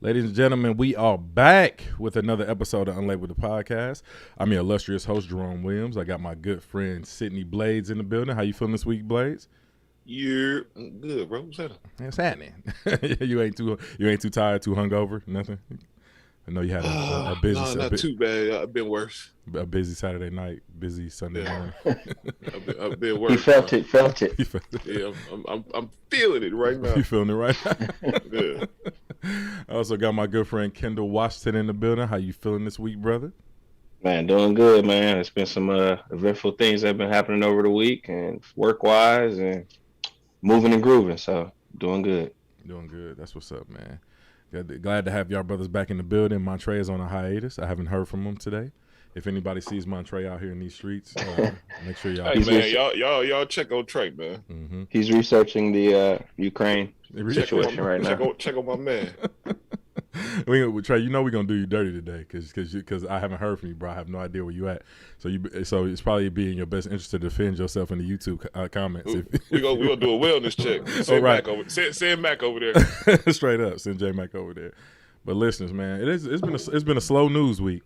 Ladies and gentlemen, we are back with another episode of Unlabeled the Podcast. I'm your illustrious host, Jerome Williams. I got my good friend, Sydney Blades, in the building. How you feeling this week, Blades? Yeah, I'm good, bro. What's happening? It's happening. you ain't too tired, too hungover, nothing? I know you had a busy... No, not too bad. I've been worse. A busy Saturday night, busy Sunday morning. I've been worse. He felt it. Yeah, I'm feeling it right now. You feeling it right now? Yeah. I also got my good friend Kendall Washington in the building. How you feeling this week, brother? Man, doing good, man. It's been some eventful things that have been happening over the week, and work-wise, and moving and grooving. So, doing good. Doing good. That's what's up, man. Glad to have y'all brothers back in the building. Montre is on a hiatus. I haven't heard from him today. If anybody sees Montre out here in these streets, make sure y'all. Hey man, y'all check on Trey, man. Mm-hmm. He's researching the Ukraine situation right now. Check on my man. Trey, you know we're gonna do you dirty today because I haven't heard from you, bro. I have no idea where you at. So it's probably be in your best interest to defend yourself in the YouTube comments. We gonna do a wellness check. Send Mac over there. Straight up, send J Mac over there. But listeners, man, it's been a slow news week.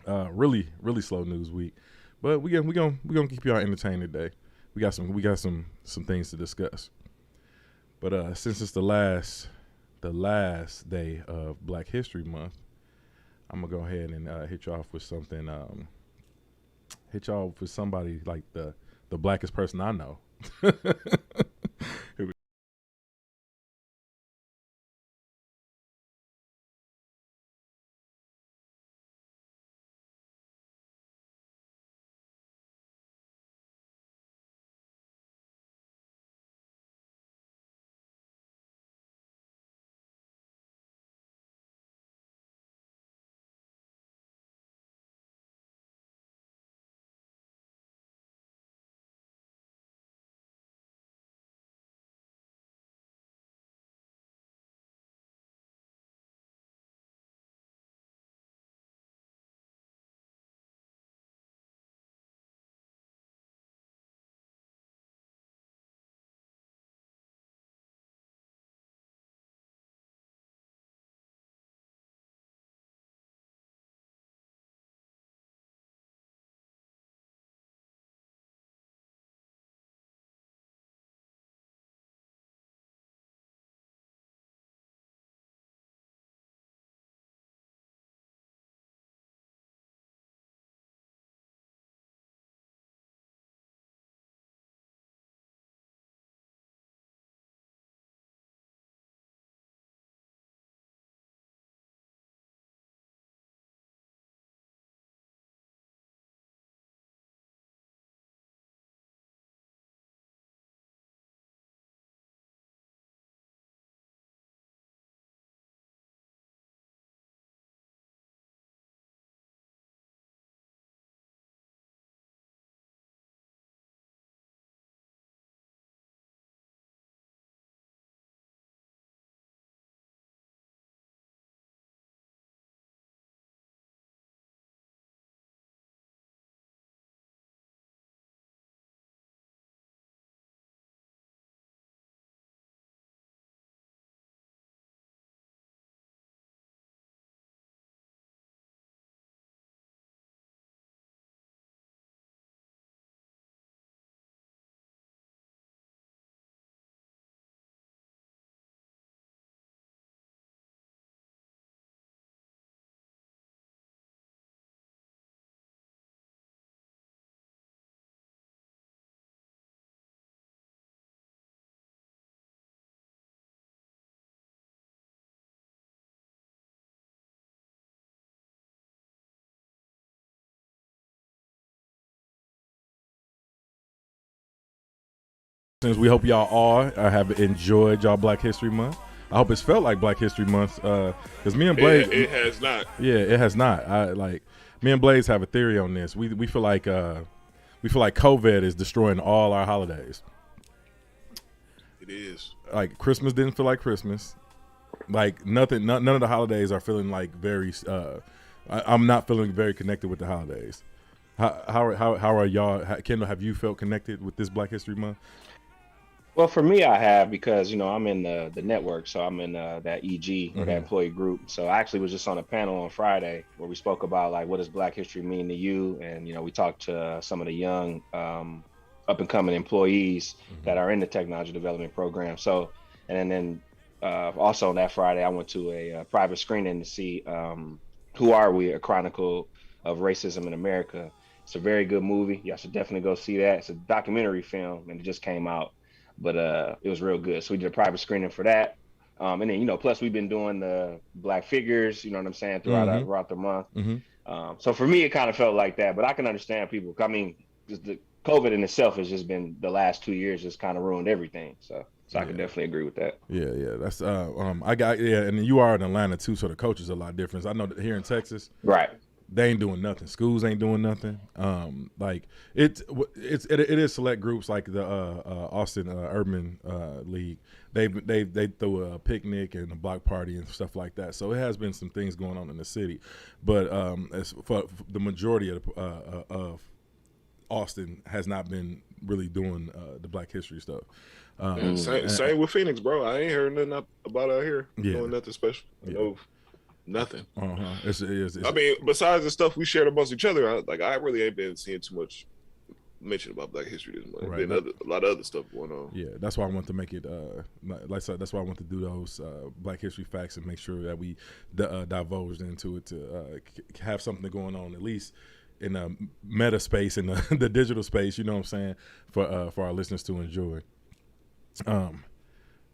Really slow news week. But we gonna keep y'all entertained today. We got some things to discuss. But since it's the last day of Black History Month, I'm gonna go ahead and hit you off with something. Hit y'all off with somebody like the blackest person I know. Since we hope y'all all have enjoyed y'all Black History Month. I hope it's felt like Black History Month because me and Blaze. It has not. Yeah, it has not. Me and Blaze have a theory on this. We feel like COVID is destroying all our holidays. It is. Like Christmas didn't feel like Christmas. Like nothing. None of the holidays are feeling like very. I'm not feeling very connected with the holidays. How are y'all? Kendall, have you felt connected with this Black History Month? Well, for me, I have because I'm in the network, so I'm in that EG or that employee group. So I actually was just on a panel on Friday where we spoke about like what does Black History mean to you, and we talked to some of the young up and coming employees that are in the technology development program. So, and then also on that Friday, I went to a private screening to see Who Are We? A Chronicle of Racism in America. It's a very good movie. Y'all should definitely go see that. It's a documentary film, and it just came out, but it was real good. So we did a private screening for that. And then plus we've been doing the Black figures, you know what I'm saying, throughout the month. So for me, it kind of felt like that, but I can understand people. I mean, just the COVID in itself has just been the last 2 years just kind of ruined everything. So I can definitely agree with that. Yeah. That's and you are in Atlanta too, so the culture's a lot different. I know that here in Texas, right, they ain't doing nothing. Schools ain't doing nothing. Like it is select groups like the Austin Urban League. They throw a picnic and a block party and stuff like that. So it has been some things going on in the city, but as for the majority of Austin has not been really doing the Black History stuff. Same with Phoenix, bro. I ain't heard nothing about out here doing nothing special. No. Nothing. It's I mean, besides the stuff we shared amongst each other, I really ain't been seeing too much mention about Black History this month. Right. Been a lot of other stuff going on. Yeah, that's why I want to make it like I said, that's why I want to do those Black History facts and make sure that we divulged into it to have something going on at least in the meta space and the digital space. You know what I'm saying, for our listeners to enjoy.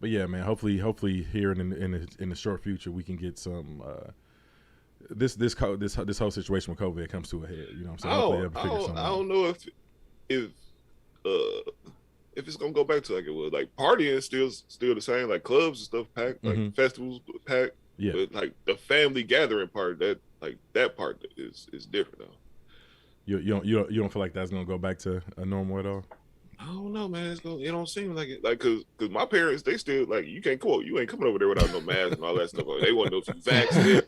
But yeah, man. Hopefully, here in the short future, we can get some. This whole situation with COVID comes to a head. You know what I'm saying? I don't know if it's gonna go back to like it was. Like partying is still the same. Like clubs and stuff packed. Like festivals packed. Yeah. But like the family gathering part, that part is different though. You don't feel like that's gonna go back to a normal at all? I don't know, man. It don't seem like it. Like, cause my parents, they still like, you can't quote. You ain't coming over there without no mask and all that stuff. Like, they want to know if you vaccinated.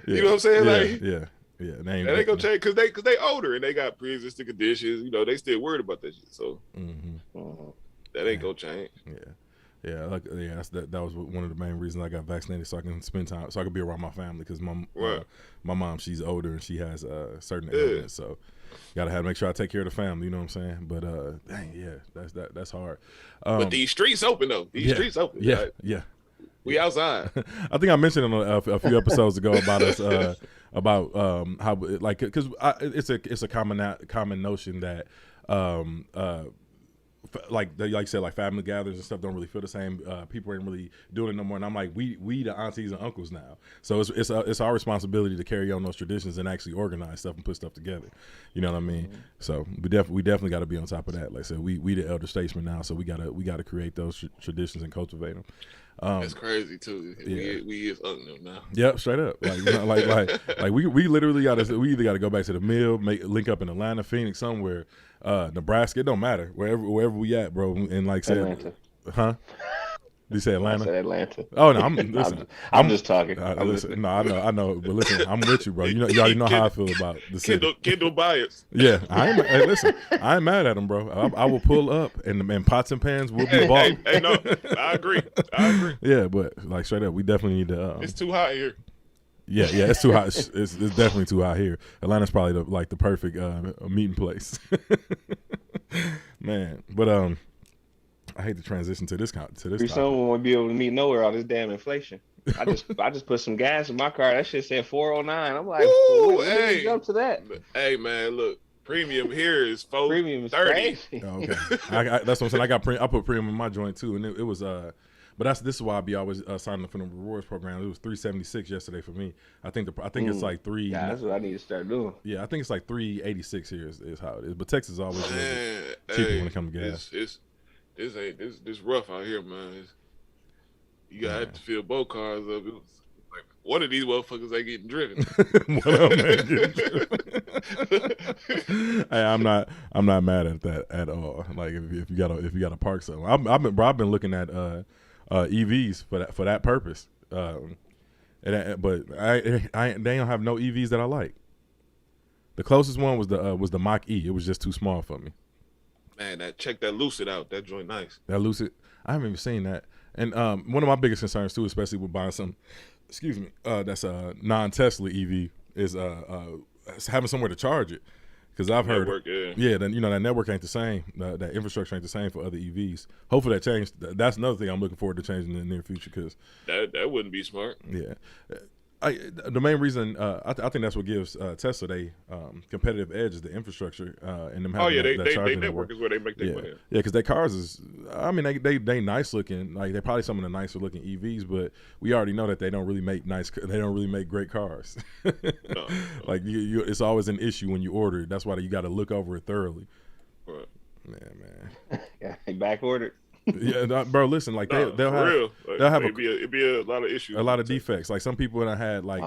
You know what I'm saying? Yeah. They ain't gonna change cause they older and they got pre-existing conditions. They still worried about that shit. So that ain't gonna change. Yeah. That was one of the main reasons I got vaccinated, so I can spend time, so I can be around my family. Because my mom, she's older and she has certain ailments, so. Gotta make sure I take care of the family, you know what I'm saying? But that's hard. But these streets open though. Streets open. Yeah, right? yeah. We outside. I think I mentioned on a few episodes ago about us about how like because it's a common notion that like you said, like family gatherings and stuff don't really feel the same. People ain't really doing it no more, and I'm like, we the aunties and uncles now, so it's our responsibility to carry on those traditions and actually organize stuff and put stuff together. You know what I mean? So we definitely got to be on top of that. Like I said, we the elder statesmen now, so we gotta create those traditions and cultivate them. That's crazy too. Yeah. We is uncle now. Yep, straight up. Like we literally either gotta go back to the mill, link up in Atlanta, Phoenix, somewhere, Nebraska. It don't matter wherever we at, bro. And like said, Atlanta. Huh? Did you say Atlanta? I said Atlanta. Oh no, listen. I'm just talking. Listen, no, I know, but listen, I'm with you, bro. You already know how I feel about the city. Kendall bias. Yeah, hey, listen, I ain't mad at him, bro. I will pull up, and pots and pans will be bought. Hey, no, I agree. Yeah, but like straight up, we definitely need to. It's too hot here. Yeah, it's too hot. It's definitely too hot here. Atlanta's probably the perfect meeting place, man. But I hate to transition to this. Pretty soon won't be able to meet nowhere all this damn inflation. I just put some gas in my car. That shit said 409. I'm like, hey, jump to that. Hey man, look, premium here is $430. Premium is crazy. Oh, okay, that's what I'm saying. I put premium in my joint too, and it was But this is why I be always signing up for the rewards program. It was $376 yesterday for me. I think it's like $3. Yeah, that's what I need to start doing. Yeah, I think it's like $386 here is how it is. But Texas is always cheaper when it comes to gas. This rough out here, man. You gotta have to fill both cars up. It was like one of these motherfuckers ain't getting driven. Hey, I'm not mad at that at all. Like if you gotta park something, I've been looking at EVs for that purpose. But they don't have no EVs that I like. The closest one was the Mach E. It was just too small for me. Man, check that Lucid out. That joint nice. That Lucid, I haven't even seen that. And one of my biggest concerns too, especially with buying some, that's a non-Tesla EV, is having somewhere to charge it. Because I've heard, then that network ain't the same. That infrastructure ain't the same for other EVs. Hopefully that changed. That's another thing I'm looking forward to changing in the near future. Because that wouldn't be smart. Yeah. The main reason I think that's what gives Tesla they competitive edge is the infrastructure and them having they network is where they make their money. Yeah, because their cars is, I mean, they nice looking. Like they're probably some of the nicer looking EVs, but we already know that they don't really make great cars. No. Like it's always an issue when you order it. That's why you got to look over it thoroughly. Right. Man. Yeah, back ordered. Yeah, bro. Listen, like they'll have it'd be a lot of issues, a lot of defects. Like some people that had like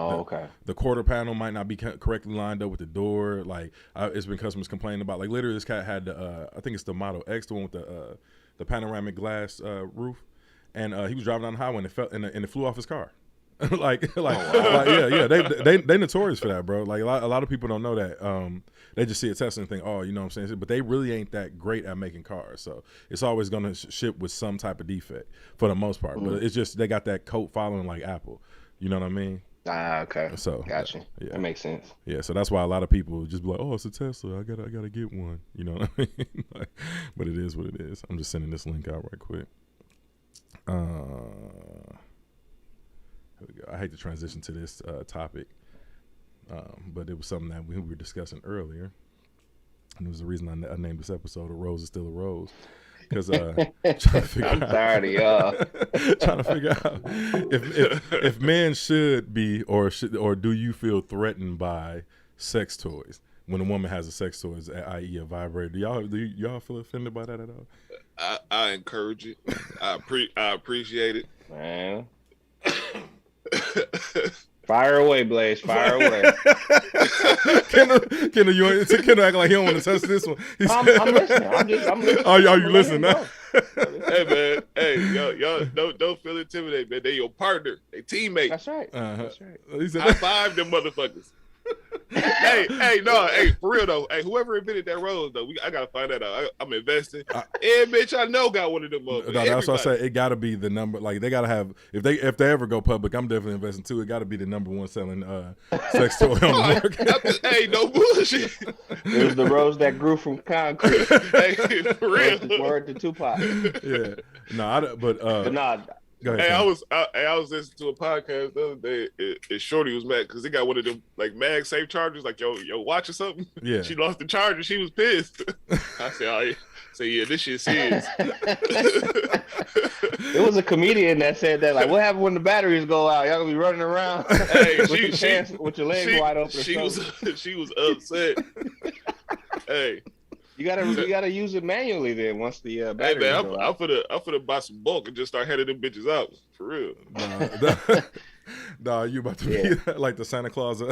the quarter panel might not be correctly lined up with the door. Like it's been customers complaining about. Like literally, this cat had the I think it's the Model X, the one with the panoramic glass roof, and he was driving down the highway and it fell and it flew off his car. like they notorious for that, bro. Like a lot of people don't know that. They just see a Tesla and think, oh, you know what I'm saying? But they really ain't that great at making cars. So it's always going to ship with some type of defect for the most part. But it's just they got that cult following like Apple. You know what I mean? Okay. So gotcha. Yeah. That makes sense. Yeah, so that's why a lot of people just be like, oh, it's a Tesla. I gotta get one. You know what I mean? But it is what it is. I'm just sending this link out right quick. Here we go. I hate to transition to this topic. But it was something that we were discussing earlier, and it was the reason I named this episode "A Rose Is Still a Rose," because I'm tired of y'all trying to figure out if men should be or do you feel threatened by sex toys when a woman has a sex toy, i.e. a vibrator? Do y'all feel offended by that at all? I encourage it. I appreciate it, man. Fire away, Blaze. Fire away. Kendall, Kendall act like he don't want to touch this one. I'm listening. I'm listening. Are you listening now? Hey, man. Hey, y'all don't feel intimidated, man. They your partner. They teammate. That's right. That's right. High five them motherfuckers. hey, for real though. Hey, whoever invented that rose though, I gotta find that out. I'm investing. Bitch, I know got one of them. That's what I say. It gotta be the number. Like they gotta have. If they ever go public, I'm definitely investing too. It gotta be the #1 selling sex toy on the market. Hey, no bullshit. It was the rose that grew from concrete. Hey, for real. Word to Tupac. Yeah. But nah. Go ahead, I was listening to a podcast the other day. And Shorty was mad because they got one of them like MagSafe chargers, like your watch or something. Yeah, she lost the charger. She was pissed. I said, "Oh, yeah, this shit serious." It was a comedian that said that, like, what happened when the batteries go out? Y'all gonna be running around with your legs wide open. She was upset. Hey. You gotta use it manually then once the battery. Hey man, I'm finna buy some bulk and just start heading them bitches out for real. Nah, you about to be like the Santa Claus. Yeah.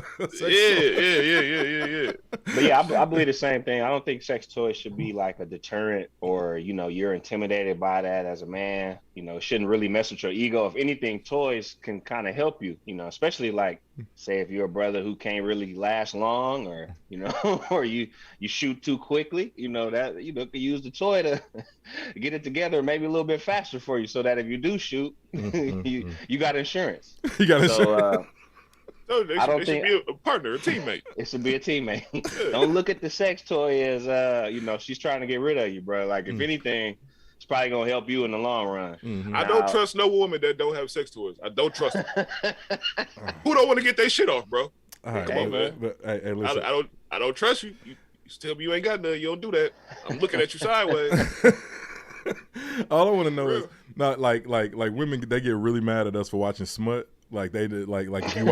But yeah, I believe the same thing. I don't think sex toys should be like a deterrent, or you're intimidated by that as a man. It shouldn't really mess with your ego. If anything, toys can kind of help you. Especially like, say, if you're a brother who can't really last long, or or you shoot too quickly. That could use the toy to get it together maybe a little bit faster for you, so that if you do shoot, you got insurance. You got insurance. I don't think should be a partner, a teammate. It should be a teammate. Don't look at the sex toy as she's trying to get rid of you, bro. Like if anything, it's probably gonna help you in the long run. Mm-hmm. I don't trust no woman that don't have sex toys. I don't trust them. Who don't want to get their shit off, bro? Right, come on, man. But, hey, listen. I don't trust you. You tell me you ain't got none. You don't do that. I'm looking at you sideways. All I want to know is not like women. They get really mad at us for watching smut. Like they did, like if you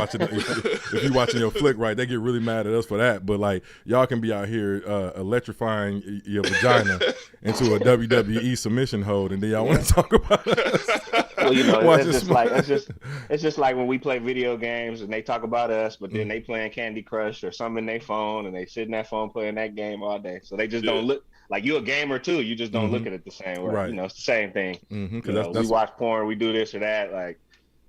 watching your flick, right, they get really mad at us for that. But like y'all can be out here electrifying your vagina into a WWE submission hold, and then y'all want to talk about us. Well, it's just like when we play video games and they talk about us, but then they playing Candy Crush or something in their phone, and they sit in that phone playing that game all day. So they just don't look like you a gamer too. You just don't look at it the same way. Right. It's the same thing. Mm-hmm, we watch porn, we do this or that, like.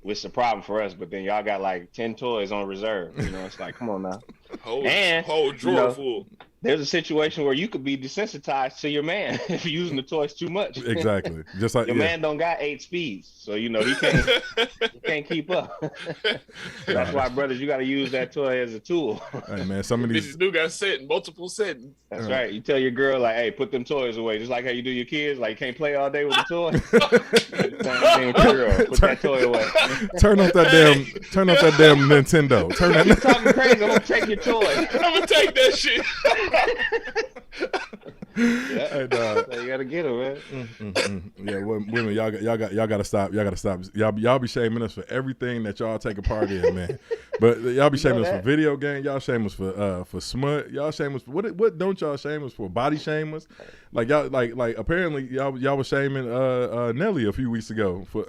It's a problem for us, but then y'all got like 10 toys on reserve. It's like, come on now. Whole drawer full. there's a situation where you could be desensitized to your man if you're using the toys too much. Exactly. Just like your man don't got 8 speeds, so you know he can't keep up. That's why, brothers, you got to use that toy as a tool. Hey man, some of these This dude got set in multiple settings. That's right. You tell your girl like, "Hey, put them toys away," just like how you do your kids. Like, you can't play all day with the toy. Same thing with your girl. Put that toy away. turn off that damn Nintendo. Turn that. You talking crazy? I'm gonna take your toy. I'm gonna take that shit. Yeah. Hey, So you gotta get her, man. Yeah, women, y'all gotta stop. Y'all gotta stop. Y'all be shaming us for everything that y'all take a part in, man. But y'all be shaming us for video game. Y'all shame us for smut. Y'all shame us for what don't y'all shame us for? Body shame us. Like y'all like apparently y'all was shaming Nelly a few weeks ago for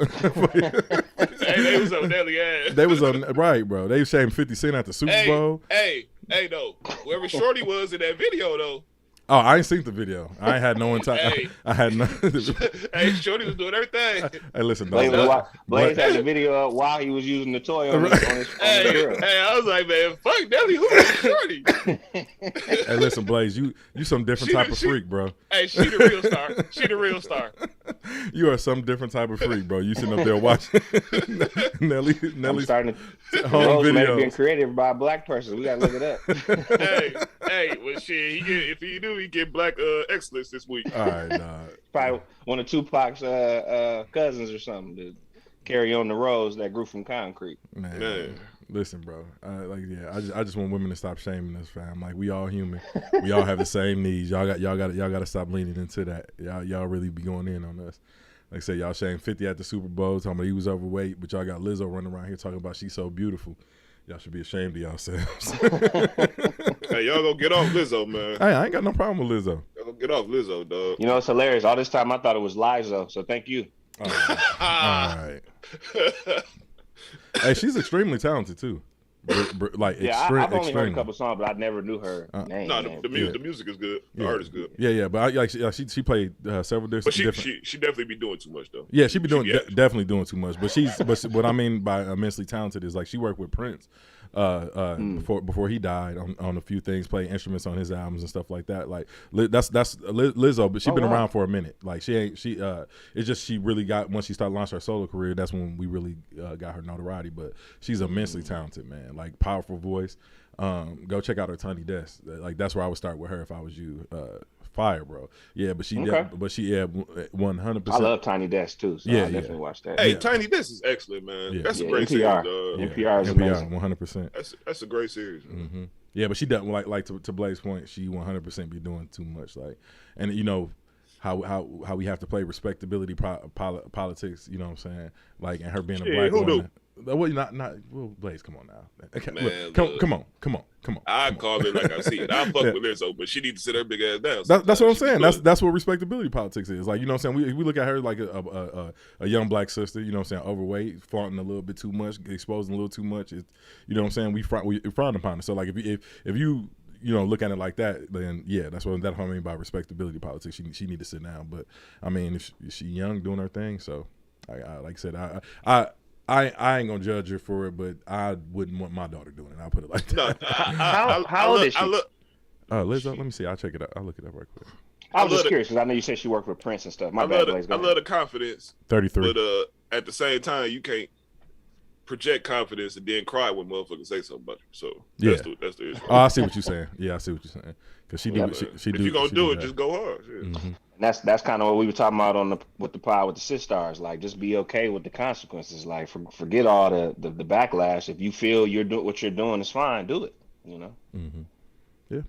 Hey, they was on Nelly ass. They was on right, bro. They shamed 50 Cent at the Super Bowl. Hey, though. Whoever Shorty was in that video, though. Oh, I ain't seen the video. I ain't had no time. Hey. I had no. Hey, Shorty was doing everything. Hey, listen, Blaze had the video up while he was using the toy on his girl. Hey, I was like, man, fuck Nelly. Who is Shorty? Hey, listen, Blaze, you some different type of freak, bro. Hey, she the real star. She the real star. You are some different type of freak, bro. You sitting up there watching Nelly's home videos. May have been videos. created by a black person. We gotta look it up. Hey, well, shit, if he do, he get black excellence this week. All right, nah. Probably one of Tupac's cousins or something to carry on the rose that grew from concrete. Man. Listen, bro. I just want women to stop shaming us, fam. Like, we all human. We all have the same needs. Y'all got to stop leaning into that. Y'all really be going in on us. Like I said, y'all shamed 50 at the Super Bowl, talking about he was overweight, but y'all got Lizzo running around here talking about she's so beautiful. Y'all should be ashamed of yourselves. Hey, y'all gonna get off Lizzo, man. Hey, I ain't got no problem with Lizzo. Y'all gonna get off Lizzo, dog. You know, it's hilarious. All this time I thought it was Lizzo, so thank you. All right. Hey, she's extremely talented too. I've only heard a couple songs, but I never knew her name. No, the music is good. The art is good. Yeah, but she played several different. But she definitely be doing too much though. Yeah, she be doing definitely doing too much. But what I mean by immensely talented is like she worked with Prince before he died on a few things, playing instruments on his albums and stuff like that. Like that's Lizzo, but she's been around for a minute. Like it's just she really got, once she started launching her solo career, that's when we really got her notoriety. But she's immensely talented, man. Like, powerful voice. Go check out her Tiny Desk. Like, that's where I would start with her if I was you. Fire, bro. Yeah, but she 100%. I love Tiny Desk too, so I'll definitely watch that. Hey, Tiny Desk is excellent, man. That's a great NPR. series. NPR is amazing. 100%. That's a great series. Mm-hmm. Yeah, but she doesn't like to Blaze's point. She 100% be doing too much. Like, and you know how we have to play respectability politics. You know what I'm saying? Like, and her being a black woman. Well, Blaze, come on now. Okay, man, come on. I call it like I see it. I fuck with Lizzo, but she needs to sit her big ass down. That's what I'm saying. That's what respectability politics is. Like, you know what I'm saying? We look at her like a young black sister, you know what I'm saying, overweight, flaunting a little bit too much, exposing a little too much. You know what I'm saying? We frown upon it. So, like, if you look at it like that, then that's what I mean by respectability politics. She need to sit down. But I mean, if she young doing her thing, so I like I said, I ain't gonna judge her for it, but I wouldn't want my daughter doing it. I'll put it like that. No, how old is she? Lizzo, let me see. I'll check it out. I'll look it up right quick. I was just curious because I know you said she worked with Prince and stuff. I love the confidence. 33. But at the same time, you can't project confidence and then cry when motherfuckers say something about you. So that's the issue. Oh, I see what you're saying. Yeah, I see what you're saying. Because she do. If you're gonna do it, just go hard. Mm-hmm. And that's kind of what we were talking about with the pod with the sisters. Like, just be okay with the consequences. Like, forget all the backlash. If you feel what you're doing is fine, do it. You know. Mm-hmm. Yeah.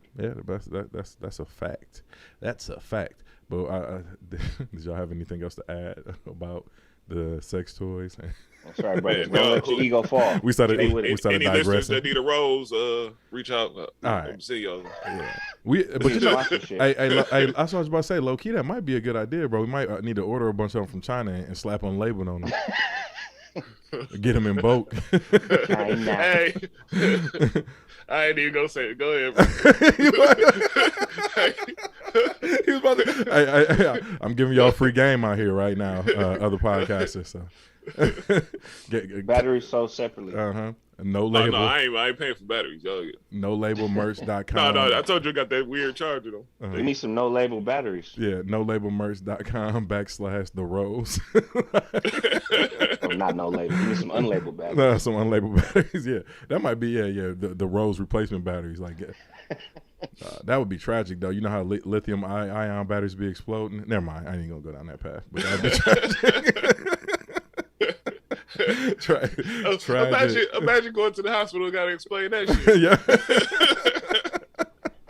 That's a fact. That's a fact. But did y'all have anything else to add about the sex toys? That's right, brother. Don't let your ego fall. We started any digressing. Listeners that need a rose, reach out. All right. See y'all. Yeah. But you know, I was about to say, low key, that might be a good idea, bro. We might need to order a bunch of them from China and slap on label on them. Get him in bulk. China. Hey, I ain't even gonna say it. Go ahead, He was about to, I'm giving y'all free game out here right now, other podcasters. So Batteries sold separately. No label. No, I ain't paying for batteries. Y'all. NoLabelMerch.com. No, I told you I got that weird charger though. You need some no label batteries. Yeah, NoLabelMerch.com/the rose. Oh, not no label. You need some unlabeled batteries. No, some unlabeled batteries. Yeah, that might be the rose replacement batteries. Like that would be tragic though. You know how lithium ion batteries be exploding. Never mind. I ain't gonna go down that path. But that'd be tragic. Imagine going to the hospital and gotta explain that shit. Yeah.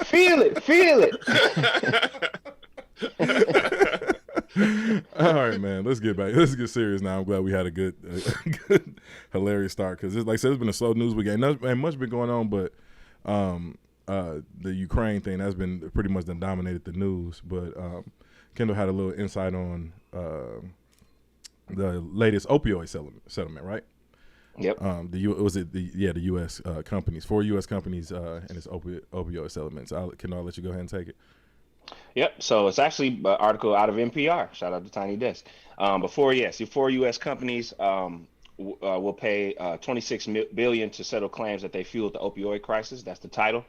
Feel it. All right, man. Let's get back. Let's get serious now. I'm glad we had a good hilarious start because, like I said, it's been a slow news week. Ain't much been going on, but the Ukraine thing that's been pretty much dominated the news. But Kendall had a little insight on the latest opioid settlement, right? Yep. The U.S. Companies, 4 U.S. companies, and its opioid settlements. Kendall, I'll let you go ahead and take it. Yep. So it's actually an article out of NPR. Shout out to Tiny Desk. But 4 U.S. companies will pay $26 billion to settle claims that they fueled the opioid crisis. That's the title.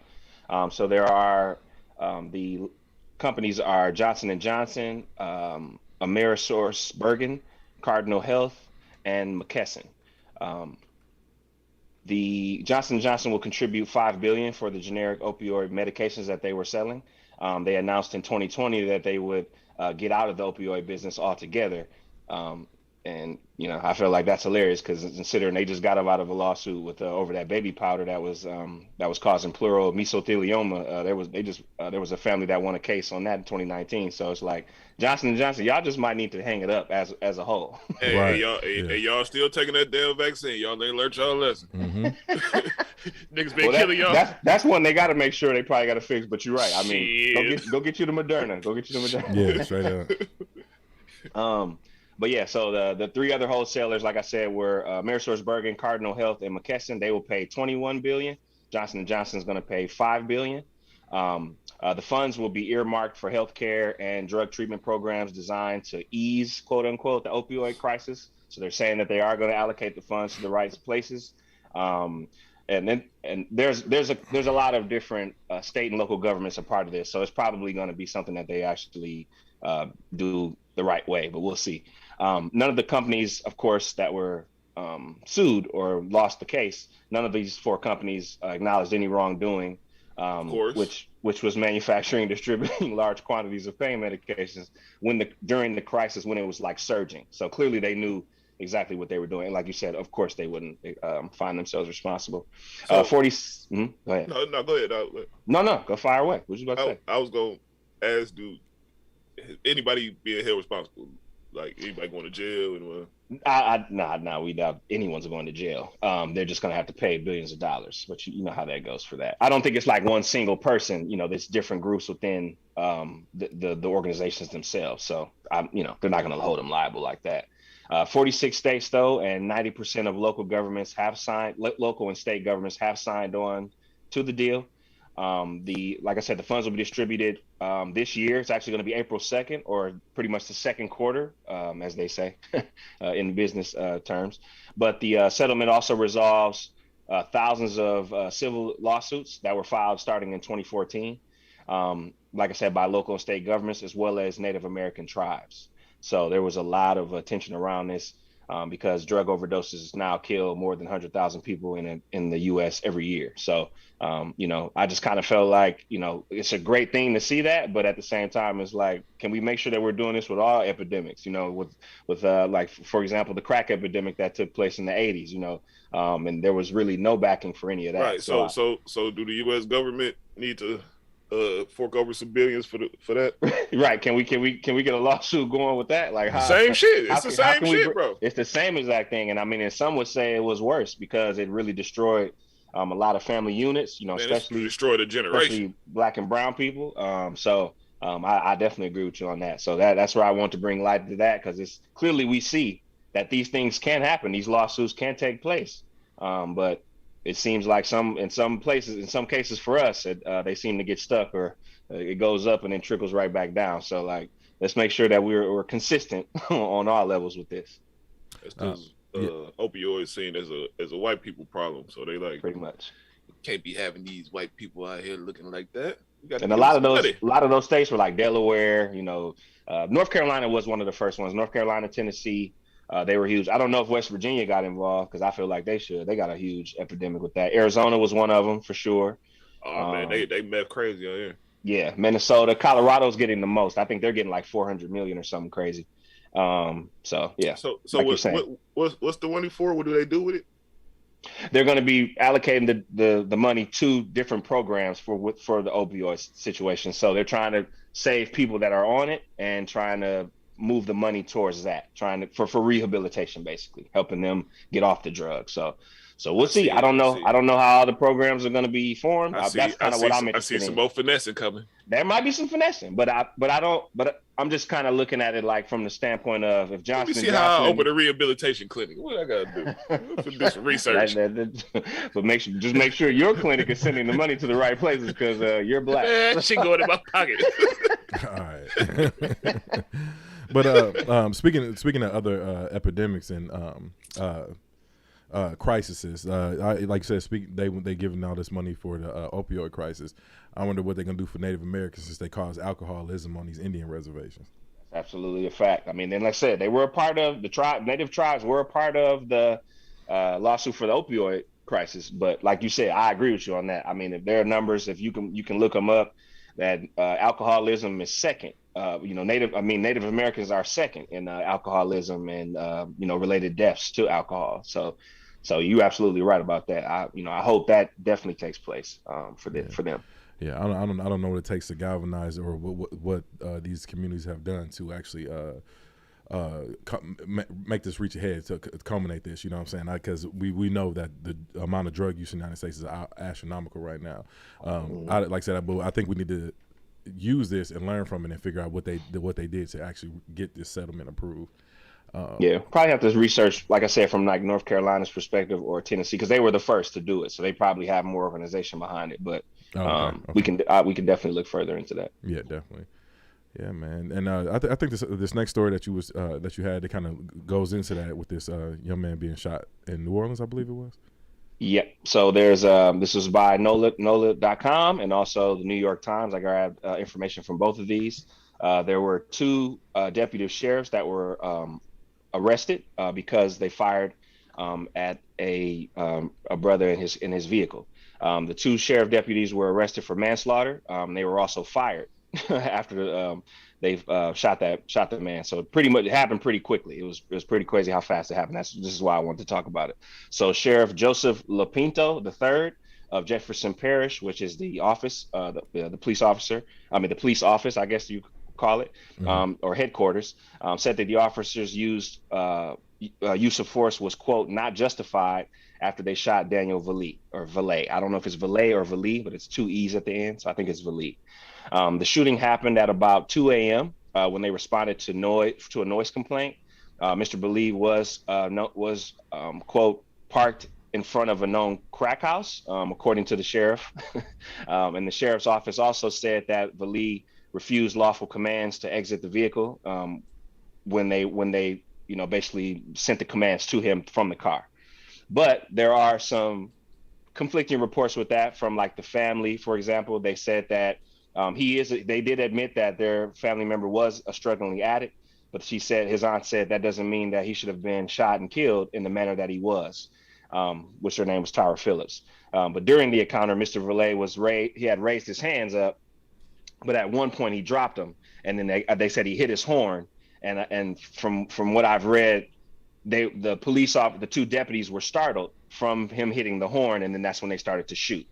So there are the companies are Johnson & Johnson, AmerisourceBergen, Cardinal Health, and McKesson. The Johnson & Johnson will contribute $5 billion for the generic opioid medications that they were selling. They announced in 2020 that they would get out of the opioid business altogether. And, you know, I feel like that's hilarious because considering they just got out of a lawsuit with over that baby powder that was causing pleural mesothelioma. There was a family that won a case on that in 2019. So it's like Johnson & Johnson, y'all just might need to hang it up as a whole. Hey, Right. y'all still taking that damn vaccine. Y'all ain't learned y'all lesson. Mm-hmm. Niggas been killing y'all. That's one they got to make sure they probably got to fix. But you're right. I mean, go get you the Moderna. Go get you the Moderna. Yeah, straight up. But yeah, so the three other wholesalers, like I said, were AmerisourceBergen, Cardinal Health, and McKesson. They will pay $21 billion. Johnson & Johnson is going to pay $5 billion. The funds will be earmarked for healthcare and drug treatment programs designed to ease, quote unquote, the opioid crisis. So they're saying that they are going to allocate the funds to the right places. And there's a lot of different state and local governments a part of this. So it's probably going to be something that they actually do the right way, but we'll see. None of the companies, of course, that were sued or lost the case, none of these 4 companies acknowledged any wrongdoing, which was manufacturing and distributing large quantities of pain medications during the crisis when it was like surging. So clearly they knew exactly what they were doing. And like you said, of course they wouldn't find themselves responsible. So, 40. Go ahead. No, go ahead. No, go fire away. What you about to say? I was going to ask, dude, anybody being held responsible? Like anybody going to jail? Nah, we doubt anyone's going to jail. They're just going to have to pay billions of dollars, but you know how that goes for that. I don't think it's like one single person. You know, there's different groups within the organizations themselves. So they're not going to hold them liable like that. 46 states though, and 90% of local governments have signed. Local and state governments have signed on to the deal. Like I said, the funds will be distributed this year. It's actually going to be April 2nd, or pretty much the second quarter, as they say in business terms. But the settlement also resolves thousands of civil lawsuits that were filed starting in 2014, like I said, by local and state governments, as well as Native American tribes. So there was a lot of attention around this because drug overdoses now kill more than 100,000 people in the U.S. every year. So, I just kind of felt like, it's a great thing to see that. But at the same time, it's like, can we make sure that we're doing this with all epidemics, with like, for example, the crack epidemic that took place in the 80s, and there was really no backing for any of that. Right. So do the U.S. government need to fork over some billions for that? Right. Can we get a lawsuit going with that? Like same shit. It's the same shit, bro. It's the same exact thing. And I mean, and some would say it was worse because it really destroyed a lot of family units, especially destroyed a generation, especially Black and brown people. I definitely agree with you on that. So that's where I want to bring light to that, because it's clearly we see that these things can happen. These lawsuits can take place. But it seems like in some cases for us, they seem to get stuck, or it goes up and then trickles right back down. So like, let's make sure that we're consistent on all levels with this. It's because opioids seen as a white people problem. So they like pretty much can't be having these white people out here looking like that. And a lot of those states were like Delaware, North Carolina was one of the first ones. North Carolina, Tennessee, they were huge. I don't know if West Virginia got involved because I feel like they should. They got a huge epidemic with that. Arizona was one of them for sure. Oh man, they meth crazy out here. Yeah, Minnesota, Colorado's getting the most. I think they're getting like 400 million or something crazy. So yeah. So like what's the money for? What do they do with it? They're going to be allocating the money to different programs for the opioid situation. So they're trying to save people that are on it and trying to move the money towards that, for rehabilitation, basically helping them get off the drug. So we'll see. I don't know how all the programs are going to be formed. That's kind of what I'm interested in. I see some more finessing coming. There might be some finessing, but I'm just kind of looking at it like from the standpoint of if Johnson. Let me see how I open a rehabilitation clinic. What I gotta do? Do some research. But make sure your clinic is sending the money to the right places because you're black. That shit going in my pocket. All right. But speaking of other epidemics and crises, like you said, they giving all this money for the opioid crisis. I wonder what they're gonna do for Native Americans since they cause alcoholism on these Indian reservations. That's absolutely a fact. I mean, then like I said, they were a part of Native tribes were a part of the lawsuit for the opioid crisis. But like you said, I agree with you on that. I mean, if there are numbers, if you can look them up, that alcoholism is second. Native Americans are second in alcoholism and related deaths to alcohol. So you're absolutely right about that. I hope that definitely takes place for them. Yeah, I don't know what it takes to galvanize or what these communities have done to actually make this reach ahead to culminate this. You know what I'm saying? Because we know that the amount of drug use in the United States is astronomical right now. Like I said, I think we need to use this and learn from it and figure out what they did to actually get this settlement approved. Probably have to research, like I said, from like North Carolina's perspective or Tennessee, because they were the first to do it, so they probably have more organization behind it. But we can definitely look further into that. Yeah, definitely. Yeah, man. And I think this next story that you had that kind of goes into that with this young man being shot in New Orleans, I believe it was. Yeah. So there's this was by NOLA.com and also the New York Times. I grabbed information from both of these. There were two deputy sheriffs that were arrested because they fired at a brother in his vehicle. The two sheriff deputies were arrested for manslaughter. They were also fired after they shot the man. So pretty much it happened pretty quickly. It was pretty crazy how fast it happened. This is why I wanted to talk about it. So Sheriff Joseph Lapinto III of Jefferson Parish, which is the office, the police officer. The police office, I guess you call it, or headquarters, said that the officers use of force was, quote, not justified after they shot Daniel Valle. I don't know if it's Valle or Valle, but it's two E's at the end, so I think it's Valle. The shooting happened at about 2 a.m. When they responded to a noise complaint. Mr. Valle was quote, parked in front of a known crack house, according to the sheriff. And the sheriff's office also said that Valle refused lawful commands to exit the vehicle when they basically sent the commands to him from the car. But there are some conflicting reports with that from like the family, for example. They said that they did admit that their family member was a struggling addict, but his aunt said that doesn't mean that he should have been shot and killed in the manner that he was, which her name was Tyra Phillips. But during the encounter, Mr. Valle he had raised his hands up, but at one point he dropped them, and then they said he hit his horn. And from what I've read, the two deputies were startled from him hitting the horn, and then that's when they started to shoot.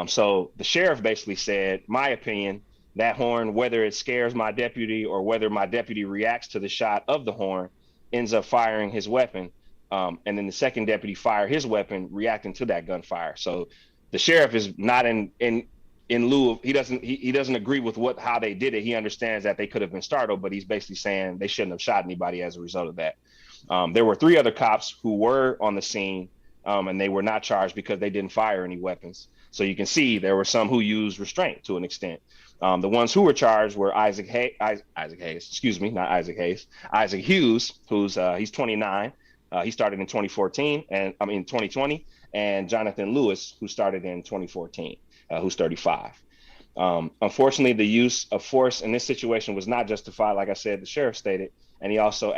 So the sheriff basically said, my opinion, that horn, whether it scares my deputy or whether my deputy reacts to the shot of the horn, ends up firing his weapon. And then the second deputy fired his weapon, reacting to that gunfire. So the sheriff is not in lieu of, he doesn't agree with how they did it. He understands that they could have been startled, but he's basically saying they shouldn't have shot anybody as a result of that. There were 3 other cops who were on the scene, and they were not charged because they didn't fire any weapons. So you can see there were some who used restraint to an extent. The ones who were charged were Isaac Hayes, excuse me, not Isaac Hayes, Isaac Hughes, who's he's 29. He started in 2020, and Jonathan Lewis, who started in 2014, who's 35. Unfortunately, the use of force in this situation was not justified, like I said, the sheriff stated, and he also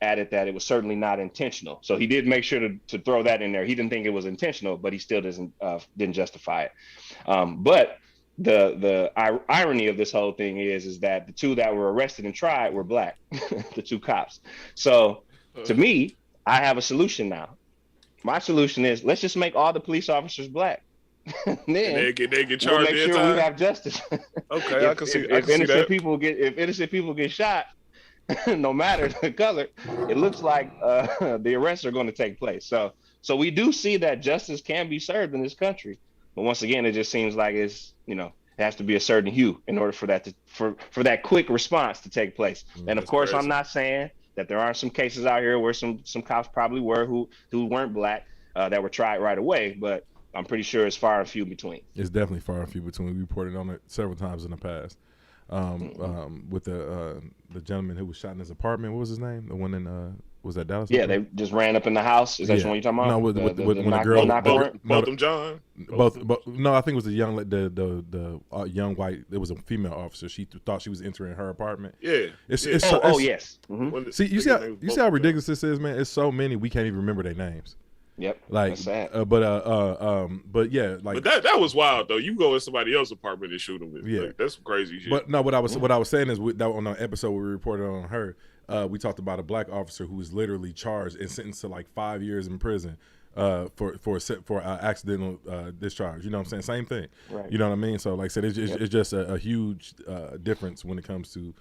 added that it was certainly not intentional. So he did make sure to throw that in there. He didn't think it was intentional, but he still didn't justify it. But the irony of this whole thing is that the 2 that were arrested and tried were black, the 2 cops. So to me, I have a solution now. My solution is let's just make all the police officers black. Then they get charged. We'll make sure we have justice. Okay, I can see. If innocent people get shot, no matter the color, it looks like the arrests are going to take place. So we do see that justice can be served in this country. But once again, it just seems like it has to be a certain hue in order for that for that quick response to take place. And of course, crazy. I'm not saying that there aren't some cases out here where some cops probably were who weren't black that were tried right away, but I'm pretty sure it's far and few between. It's definitely far and few between. We reported on it several times in the past. With the gentleman who was shot in his apartment. What was his name? The one in was that Dallas? Yeah, they just ran up in the house. Is that the one you're talking about? No, when the girl both them John. No, I think it was the young white. It was a female officer. She thought she was entering her apartment. Yeah. It's yes. Mm-hmm. See, you see how ridiculous this is, man. It's so many we can't even remember their names. Yep. Like, that's sad. But yeah, like. But that was wild though. You go in somebody else's apartment and shoot them. Yeah, like, that's some crazy shit. But no, what I was saying is that on the episode we reported on her, we talked about a black officer who was literally charged and sentenced to like 5 years in prison for accidental discharge. You know what I'm saying? Same thing. Right. You know what I mean? So like I said, it's just a huge difference when it comes to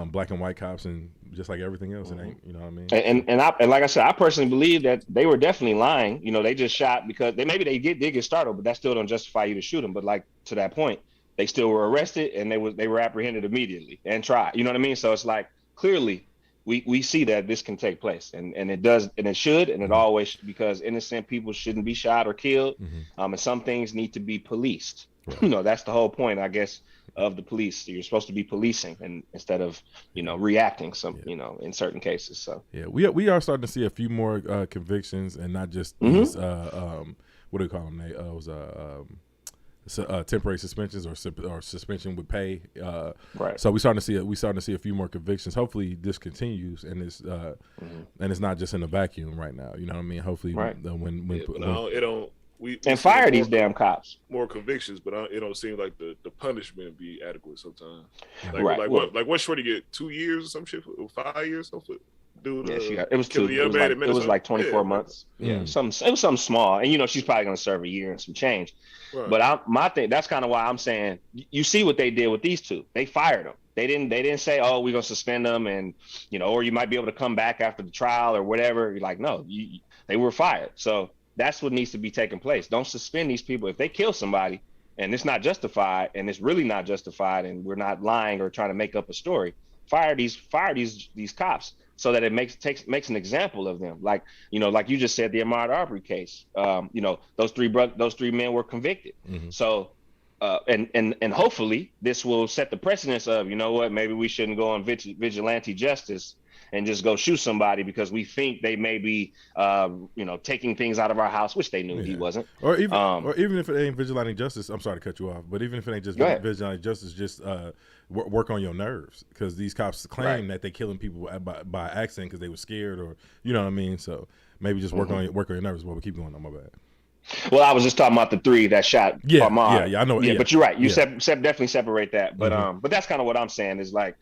black and white cops, and just like everything else, it ain't. You know what I mean? And like I said, I personally believe that they were definitely lying. You know, they just shot because they did get startled, but that still don't justify you to shoot them. But like to that point, they still were arrested and they were apprehended immediately and tried. You know what I mean? So it's like clearly we see that this can take place, and it does, and it should, and it always should, because innocent people shouldn't be shot or killed. And some things need to be policed. Right. You know, that's the whole point, I guess, of the police. You're supposed to be policing and instead of reacting in certain cases. So yeah, we are starting to see a few more convictions, and not just these what do you call them? They was temporary suspensions or suspension with pay. Right. So we starting to see a few more convictions. Hopefully this continues, and it's and it's not just in a vacuum right now. You know what I mean? Hopefully it don't. We fire these damn cops. More convictions, but it don't seem like the punishment be adequate sometimes. Like what Shorty get 2 years or some shit, 5 years, something. Dude, it was like 24 months. Yeah, it was something small, and she's probably gonna serve a year and some change. Right. But my thing, that's kind of why I'm saying you see what they did with these 2. They fired them. They didn't say, oh, we're gonna suspend them, and or you might be able to come back after the trial or whatever. You're like, no, they were fired. So that's what needs to be taking place. Don't suspend these people if they kill somebody and it's not justified, and it's really not justified, and we're not lying or trying to make up a story. Fire these cops so that it makes an example of them. Like like you just said, the Ahmaud Arbery case. Those three men were convicted. Mm-hmm. So and hopefully this will set the precedence of maybe we shouldn't go on vigilante justice and just go shoot somebody because we think they may be, taking things out of our house, which they knew he wasn't. Or even if it ain't vigilante justice, I'm sorry to cut you off, but even if it ain't just vigilante justice, just work on your nerves, because these cops claim that they're killing people by accident because they were scared, or you know what I mean. So maybe just work on your nerves. Well, we keep going on. My bad. Well, I was just talking about the 3 that shot Ahmaud. Yeah, I know. Yeah, but you're right. You definitely separate that. But but that's kind of what I'm saying is like,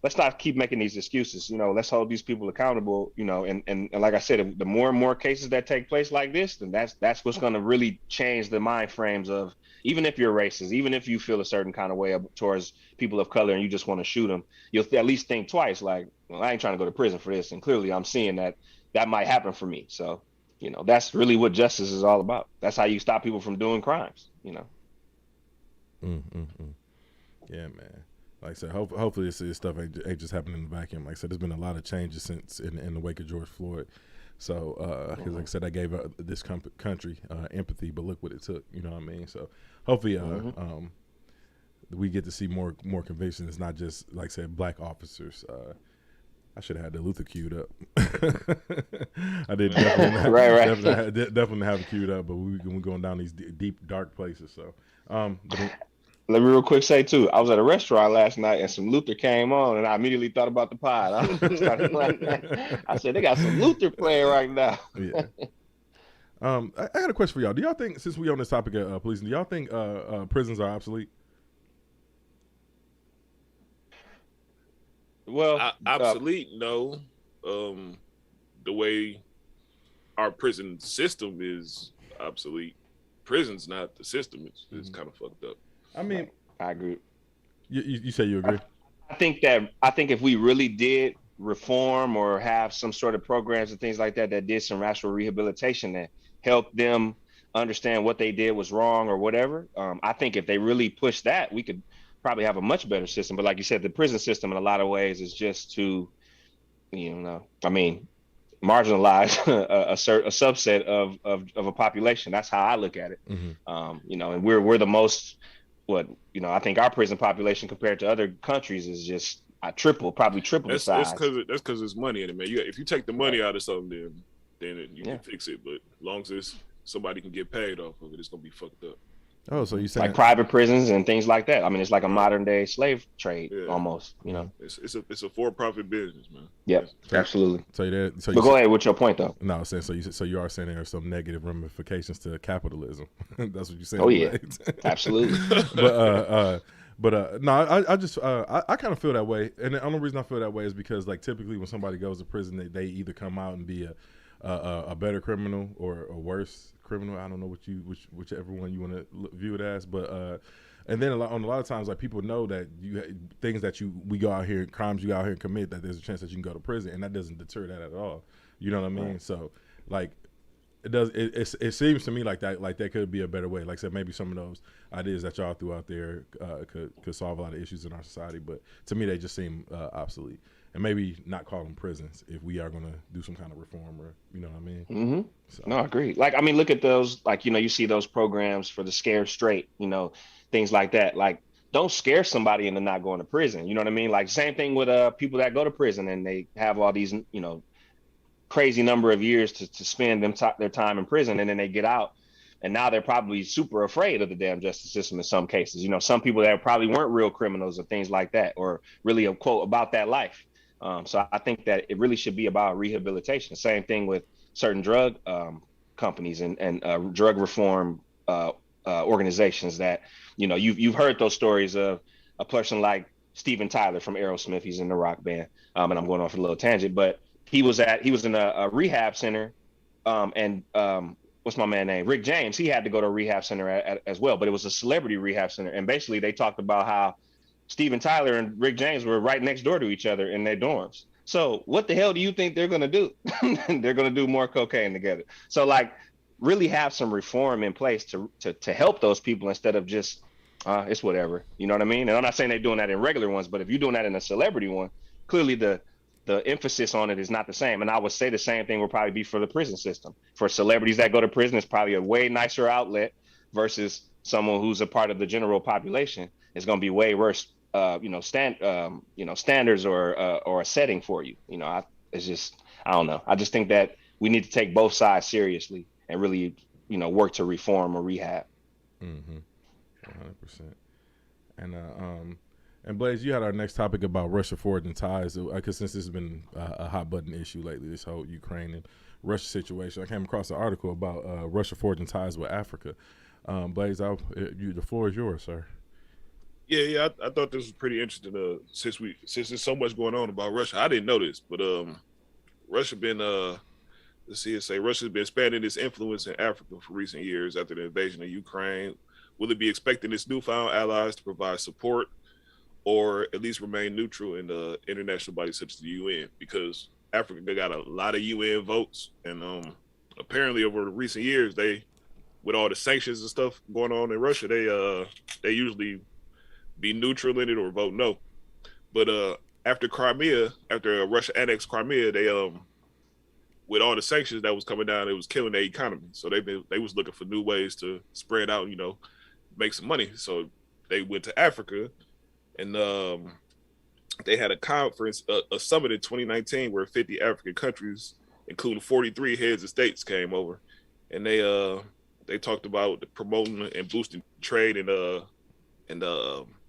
let's not keep making these excuses. Let's hold these people accountable. And like I said, the more and more cases that take place like this, then that's what's going to really change the mind frames of, even if you're racist, even if you feel a certain kind of way towards people of color and you just want to shoot them, you'll at least think twice. Like, well, I ain't trying to go to prison for this, and clearly I'm seeing that might happen for me. So, that's really what justice is all about. That's how you stop people from doing crimes. Yeah, man. Like I said, hopefully this stuff ain't just happening in the vacuum. Like I said, there's been a lot of changes since in the wake of George Floyd. So, because like I said, I gave this country empathy, but look what it took. You know what I mean? So, hopefully, we get to see more convictions. It's not just like I said, black officers. I should have had the Luther queued up. I did definitely, right. definitely have it queued up, but we're going down these deep, dark places. So, let me real quick say too, I was at a restaurant last night and some Luther came on, and I immediately thought about the pod. I said they got some Luther playing right now. Yeah. I got a question for y'all. Do y'all think, since we on this topic of policing, do y'all think prisons are obsolete? Well, obsolete, no. The way our prison system is obsolete. Prison's not the system. It's kind of fucked up. I mean, I agree. You say you agree? I think if we really did reform or have some sort of programs and things like that did some actual rehabilitation that helped them understand what they did was wrong or whatever, I think if they really push that, we could probably have a much better system. But like you said, the prison system in a lot of ways is just to, marginalize a subset of a population. That's how I look at it. Mm-hmm. And we're the most, I think our prison population compared to other countries is just probably triple the size. That's because it's money in it, man. If you take the money out of something, then you can fix it. But as long as somebody can get paid off of it, it's gonna be fucked up. Oh, so you saying like private prisons and things like that? I mean, it's like a modern day slave trade almost. It's a for-profit business, man. Yep, absolutely. But go ahead with your point, though. No, I was saying so you are saying there are some negative ramifications to capitalism. That's what you're saying. Oh yeah, right? absolutely. But no, I just I kind of feel that way, and the only reason I feel that way is because like typically when somebody goes to prison, they either come out and be a better criminal or a worse criminal. I don't know whichever one you want to view it as, but and then a lot of times like people know that things that we go out here, crimes you go out here and commit, that there's a chance that you can go to prison, and that doesn't deter that at all. You know what I mean? Right. So like it seems to me like that could be a better way. Like I said, maybe some of those ideas that y'all threw out there could solve a lot of issues in our society, but to me they just seem obsolete. And maybe not call them prisons if we are going to do some kind of reform, or you know what I mean? Mm-hmm. So. No, I agree. Like, I mean, look at those, like, you see those programs for the scared straight, things like that. Like, don't scare somebody into not going to prison. You know what I mean? Like, same thing with people that go to prison and they have all these, crazy number of years to spend their time in prison, and then they get out. And now they're probably super afraid of the damn justice system in some cases. Some people that probably weren't real criminals or things like that, or really a quote about that life. So I think that it really should be about rehabilitation. Same thing with certain drug companies and drug reform organizations that, you've heard those stories of a person like Steven Tyler from Aerosmith. He's in the rock band. And I'm going off a little tangent, but he was in a rehab center. What's my man name? Rick James. He had to go to a rehab center as well, but it was a celebrity rehab center. And basically they talked about how Steven Tyler and Rick James were right next door to each other in their dorms. So what the hell do you think they're going to do? They're going to do more cocaine together. So like really have some reform in place to help those people instead of just, it's whatever. You know what I mean? And I'm not saying they're doing that in regular ones, but if you're doing that in a celebrity one, clearly the emphasis on it is not the same. And I would say the same thing would probably be for the prison system. For celebrities that go to prison, it's probably a way nicer outlet versus someone who's a part of the general population. It's going to be way worse, standards or a setting for you. I don't know. I just think that we need to take both sides seriously and really, work to reform or rehab. 100%. And Blaze, you had our next topic about Russia forging ties, because since this has been a hot button issue lately, this whole Ukraine and Russia situation, I came across an article about Russia forging ties with Africa. Blaze, the floor is yours, sir. Yeah, I thought this was pretty interesting. Since there's so much going on about Russia, I didn't know this, but Russia been Russia's been expanding its influence in Africa for recent years after the invasion of Ukraine. Will it be expecting its newfound allies to provide support, or at least remain neutral in the international bodies such as the UN? Because Africa got a lot of UN votes, and apparently over the recent years, with all the sanctions and stuff going on in Russia, they usually be neutral in it or vote no. But after Crimea, after Russia annexed Crimea, they with all the sanctions that was coming down, it was killing their economy. So they was looking for new ways to spread out, make some money. So they went to Africa, and they had a conference, a summit in 2019 where 50 African countries, including 43 heads of states, came over, and they talked about promoting and boosting trade and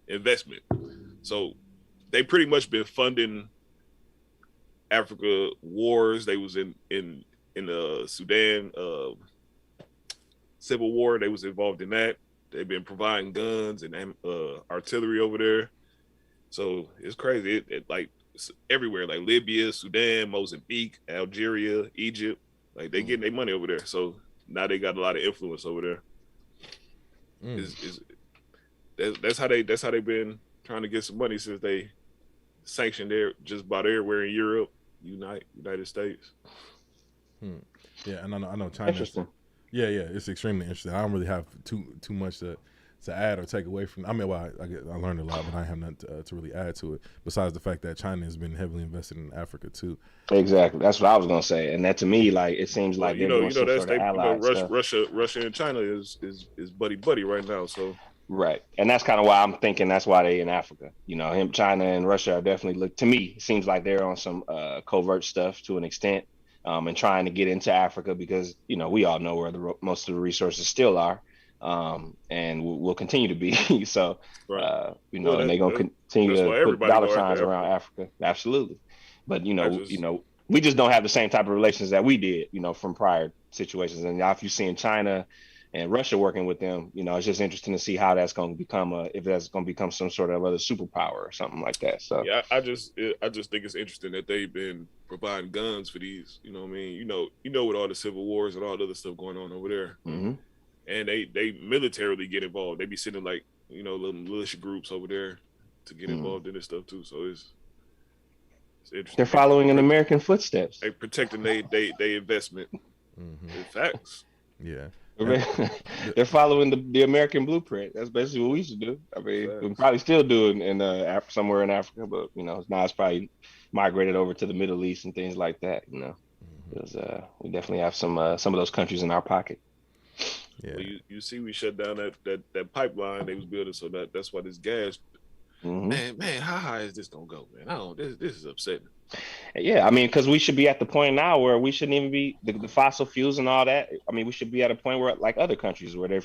investment. So they pretty much been funding Africa wars. They was in the Sudan civil war. They was involved in that. They've been providing guns and artillery over there. So it's crazy. It's everywhere, like Libya, Sudan, Mozambique, Algeria, Egypt. Like they getting their money over there. So now they got a lot of influence over there. That's how they've been trying to get some money since they sanctioned just about everywhere in Europe, United States. Yeah, and I know China. Interesting. Yeah, it's extremely interesting. I don't really have too much to add or take away from. I mean, well, I learned a lot, but I have nothing to really add to it. Besides the fact that China has been heavily invested in Africa too. Exactly, that's what I was gonna say, and that to me, like, it seems like they're doing some sort of allied stuff. Russia and China is buddy right now. So right, and that's kind of why I'm thinking that's why they in Africa. China and Russia are definitely to me. It seems like they're on some covert stuff to an extent, and trying to get into Africa because we all know where most of the resources still are. And will continue to be. So, right. And they're going to continue to put dollar signs around Africa. Absolutely. But, we just don't have the same type of relations that we did, from prior situations. And now if you're seeing China and Russia working with them, it's just interesting to see how that's going to become if that's going to become some sort of other superpower or something like that. So yeah, I just think it's interesting that they've been providing guns for these, what I mean? With all the civil wars and all the other stuff going on over there. Mm-hmm. And they militarily get involved. They be sending little militia groups over there to get involved in this stuff too. So it's interesting. They're following in American footsteps. They protecting they investment. Facts. Yeah. They're following the American blueprint. That's basically what we should do. I mean, we probably still do it in somewhere in Africa, but now it's probably migrated over to the Middle East and things like that. Because we definitely have some of those countries in our pocket. Yeah. Well, you see, we shut down that pipeline they was building, so that's why this gas. Man, how high is this gonna go, man? This is upsetting. Yeah, I mean, because we should be at the point now where we shouldn't even be the fossil fuels and all that. I mean, we should be at a point where, like other countries, where they're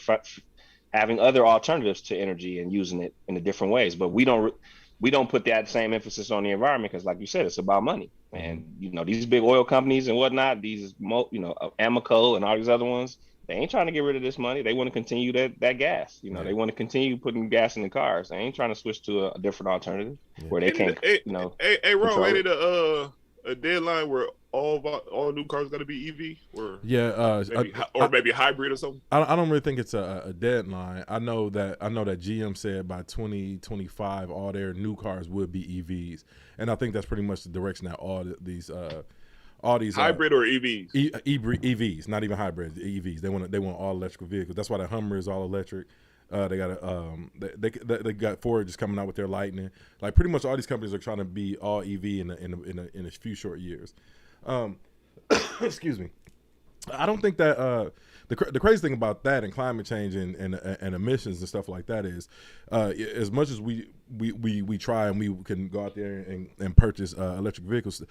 having other alternatives to energy and using it in different ways. But we don't put that same emphasis on the environment because, like you said, it's about money. And these big oil companies and whatnot, these Amoco and all these other ones. They ain't trying to get rid of this money. They want to continue that gas. They want to continue putting gas in the cars. They ain't trying to switch to a different alternative where they can't. Hey, Ron, ain't it a deadline where all new cars got to be EV or maybe hybrid or something? I don't really think it's a deadline. I know that GM said by 2025 all their new cars would be EVs, and I think that's pretty much the direction that all these hybrid or EVs, EVs, not even hybrids, EVs. They want all electrical vehicles. That's why the Hummer is all electric. They got they got Ford just coming out with their Lightning. Like pretty much all these companies are trying to be all EV in a few short years. Excuse me. I don't think that the crazy thing about that and climate change and emissions and stuff like that is as much as we try and we can go out there and purchase electric vehicles,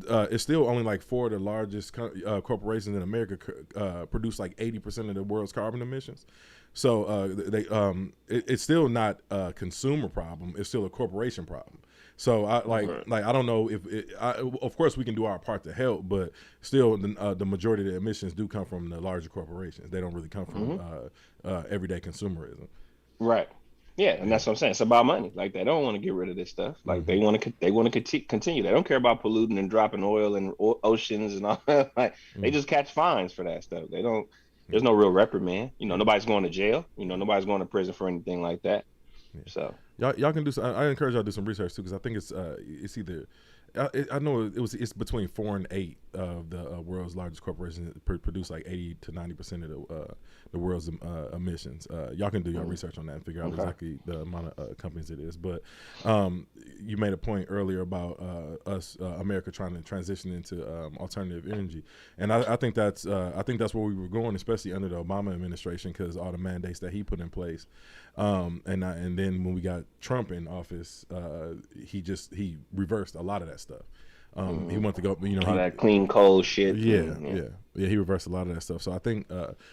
it's still only like 4 of the largest corporations in America produce like 80% of the world's carbon emissions. So it's still not a consumer problem. It's still a corporation problem. So I don't know if of course we can do our part to help, but still the majority of the emissions do come from the larger corporations. They don't really come from everyday consumerism. Right. Yeah, and that's what I'm saying. It's about money. Like they don't want to get rid of this stuff. Like they want to continue. They don't care about polluting and dropping oil in oceans and all that. Like they just catch fines for that stuff. They don't. There's no real reprimand. Nobody's going to jail. Nobody's going to prison for anything like that. Yeah. So y'all can do some. I encourage y'all to do some research too, because I think it's either I know it's between 4 and 8 of the world's largest corporations that produce like 80 to 90% of the world's emissions. Y'all can do your research on that and figure out exactly the amount of companies it is. But you made a point earlier about us America trying to transition into alternative energy, and I think that's where we were going, especially under the Obama administration, because all the mandates that he put in place. And then when we got Trump in office, he reversed a lot of that stuff. He wanted to go, all that clean coal shit. Yeah. He reversed a lot of that stuff. So I think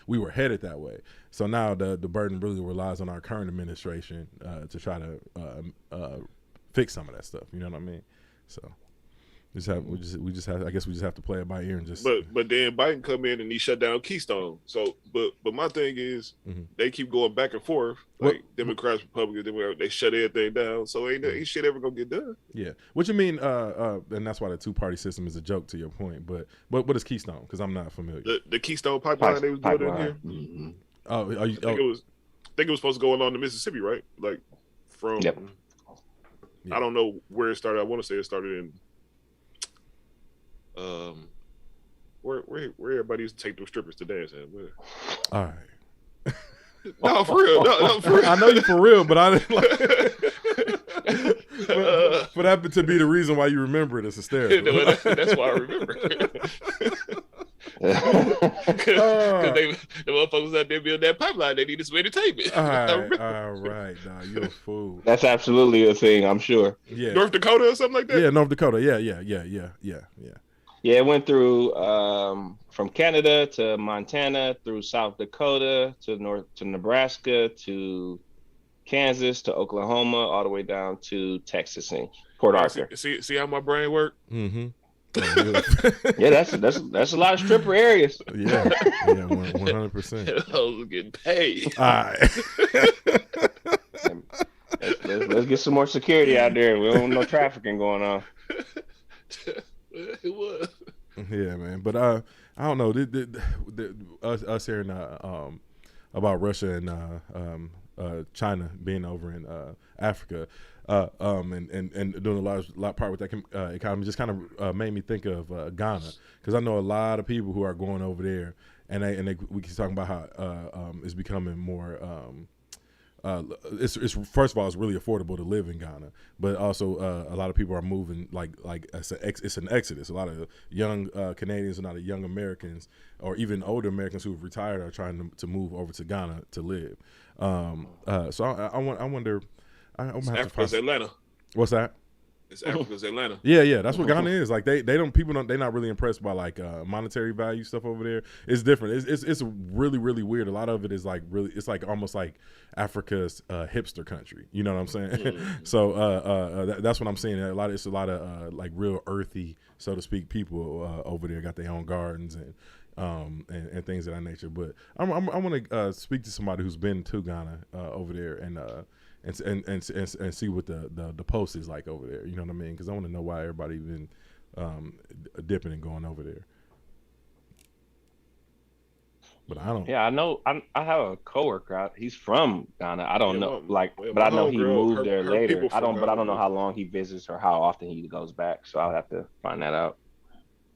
we were headed that way. So now the burden really relies on our current administration to try to fix some of that stuff. You know what I mean? So we just have to play it by ear and just. But then Biden come in and he shut down Keystone. So but my thing is they keep going back and forth, like Democrats, Republicans, they shut everything down. So ain't shit ever gonna get done. Yeah, what you mean? And that's why the 2-party system is a joke to your point. But what is Keystone? Because I'm not familiar. The Keystone pipeline they was building here. Mm-hmm. Oh, I think it was supposed to go along the Mississippi, right? Like from. Yep. I don't know where it started. I want to say it started in. Where everybody used to take those strippers to dance at? Where? All right. No, for real. No, for real. I know you for real, but I didn't like. But that happened to be the reason why you remember it. It's hysterical. That's why I remember. Because the motherfuckers out there building that pipeline, they needed some entertainment. All right, nah, you're a fool. That's absolutely a thing, I'm sure. Yeah, North Dakota or something like that. Yeah, North Dakota. Yeah. Yeah, it went through from Canada to Montana, through South Dakota to Nebraska to Kansas to Oklahoma, all the way down to Texas and Port Arthur. See how my brain works? Mm-hmm. Yeah, that's a lot of stripper areas. Yeah, 100%. I was getting paid. All right. Let's get some more security out there. We don't want no trafficking going on. It was. Yeah, man. But I don't know. Us hearing about Russia and China being over in Africa, and doing a lot part with that economy just kind of made me think of Ghana, because I know a lot of people who are going over there, and we keep talking about how it's becoming more. It's first of all, it's really affordable to live in Ghana, but also a lot of people are moving like it's an exodus. A lot of young Canadians, a lot of young Americans, or even older Americans who have retired are trying to move over to Ghana to live. So I wonder. It's Africa's Atlanta. What's that? It's Africa's Atlanta. Yeah, that's what Ghana is. Like they're not really impressed by like monetary value stuff over there. It's different. It's really, really weird. A lot of it is like really, it's like almost like Africa's hipster country. You know what I'm saying? Mm-hmm. So that's what I'm saying. It's a lot of like real earthy, so to speak, people over there got their own gardens and things of that nature. But I want to speak to somebody who's been to Ghana over there and see what the post is like over there. You know what I mean? Because I want to know why everybody been dipping and going over there. But I don't. Yeah, I know. I have a coworker out. He's from Ghana. I don't know, but I know he girl, moved there later. I don't know how long he visits or how often he goes back. So I'll have to find that out.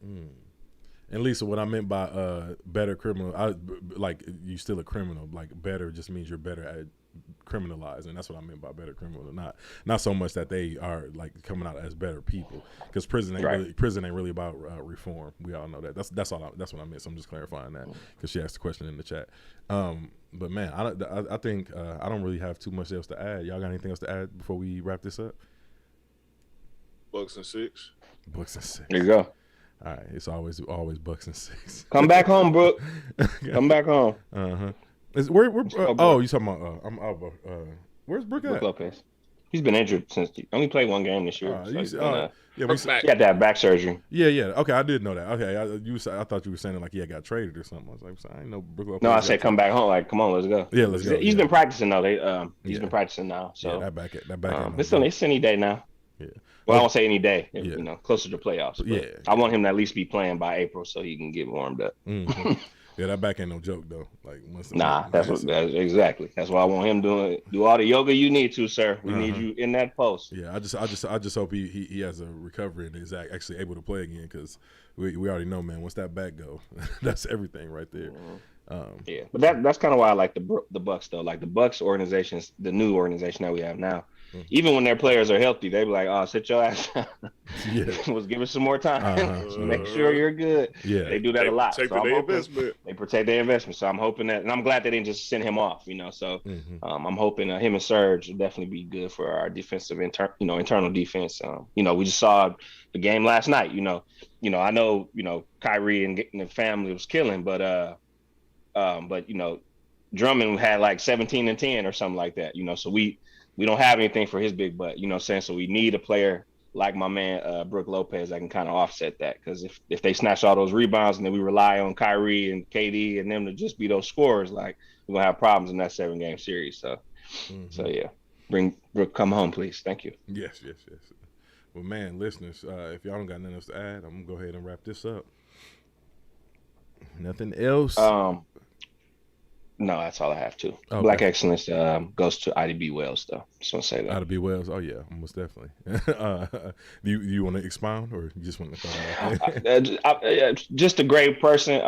And Lisa, what I meant by better criminal, like you still a criminal. Like better just means you're better at criminalizing. That's what I meant by better criminal. Not so much that they are like coming out as better people, because prison ain't really about reform. We all know that. That's what I meant. So I'm just clarifying that because she asked the question in the chat. But man, I think I don't really have too much else to add. Y'all got anything else to add before we wrap this up? Bucks and six. There you go. All right, it's always Bucks and 6. Come back home, Brooke. Come back home. Where you talking about? Where's Brooke at? Brooke Lopez. He's been injured since he only played one game this year. He had to have back surgery. Yeah. Okay, I did know that. Okay, I thought you were saying like he got traded or something. I was like, I didn't know Brooke Lopez. No, I said come back home. Like, come on, let's go. Yeah, let's go. He's been practicing though. He's been practicing now. So that back end. It's any day now. Yeah. Well, I won't say any day. Closer to playoffs. Yeah. I want him to at least be playing by April so he can get warmed up. Mm-hmm. Yeah, that back ain't no joke though. Like once Nah, that's exactly. That's why I want him do all the yoga you need to, sir. We need you in that post. Yeah, I just hope he has a recovery and is actually able to play again, because we already know, man. Once that back go, that's everything right there. Yeah, but that's kind of why I like the Bucks though. Like the Bucks organizations, the new organization that we have now. Even when their players are healthy, they be like, "Oh, sit your ass down. Yeah, Let's give it some more time. Make sure you're good." Yeah, they do that a lot. Protect So their investment. They protect their investment. So I'm hoping that, and I'm glad they didn't just send him off. So I'm hoping him and Serge will definitely be good for our defensive internal defense. We just saw the game last night. I know Kyrie and the family was killing, but Drummond had like 17 and 10 or something like that. So we don't have anything for his big butt, So we need a player like my man Brook Lopez that can kind of offset that, because if they snatch all those rebounds and then we rely on Kyrie and KD and them to just be those scorers, like we're gonna have problems in that 7-game series. So yeah, bring Brook, come home, please. Thank you. Yes. Well, man, listeners, if y'all don't got nothing else to add, I'm gonna go ahead and wrap this up. Nothing else. No, that's all I have to. Okay. Black Excellence goes to IDB Wells, though. Just want to say that. IDB Wells. Oh yeah, most definitely. Do you want to expound, or you just want to throw that out there? Just a great person.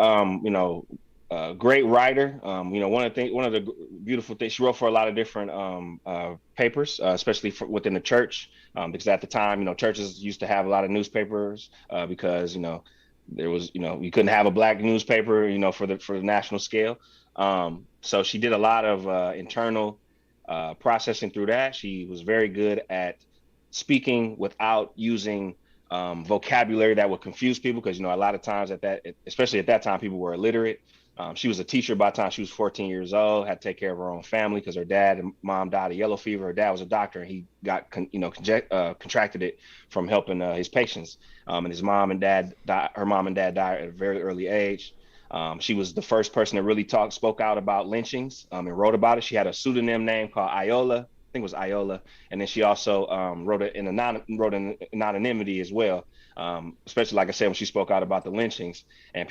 Great writer. One of the beautiful things, she wrote for a lot of different papers, especially within the church, because at the time, churches used to have a lot of newspapers because there was you couldn't have a black newspaper for the national scale. So she did a lot of internal processing through that. She was very good at speaking without using vocabulary that would confuse people, because a lot of times especially at that time, people were illiterate. She was a teacher by the time she was 14 years old, had to take care of her own family because her dad and mom died of yellow fever. Her dad was a doctor, and he got contracted it from helping his patients. And his mom and dad died. Her mom and dad died at a very early age. She was the first person that really spoke out about lynchings and wrote about it. She had a pseudonym name called Iola. I think it was Iola. And then she also wrote in anonymity as well. Especially, like I said, when she spoke out about the lynchings, and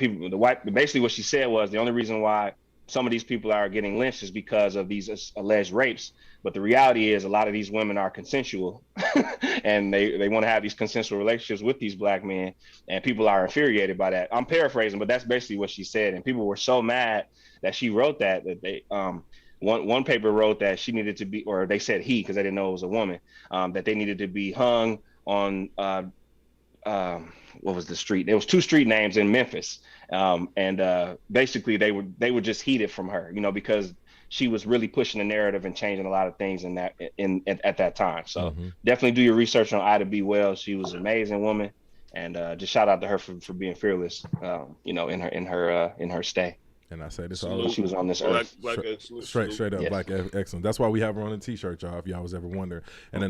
basically what she said was the only reason why some of these people are getting lynched is because of these alleged rapes. But the reality is a lot of these women are consensual and they want to have these consensual relationships with these black men, and people are infuriated by that. I'm paraphrasing, but that's basically what she said. And people were so mad that she wrote that they one paper wrote that she needed to be, or they said because they didn't know it was a woman, that they needed to be hung on what was the street? There was 2 street names in Memphis. And basically they would just heed it from her, because she was really pushing the narrative and changing a lot of things at that time. So definitely do your research on Ida B. Wells. She was an amazing woman, and just shout out to her for being fearless, in her stay. And I say this all she was on this earth. Black excellence. Straight up, yes. Black excellence. That's why we have her on the T-shirt, y'all. If y'all was ever wondering. And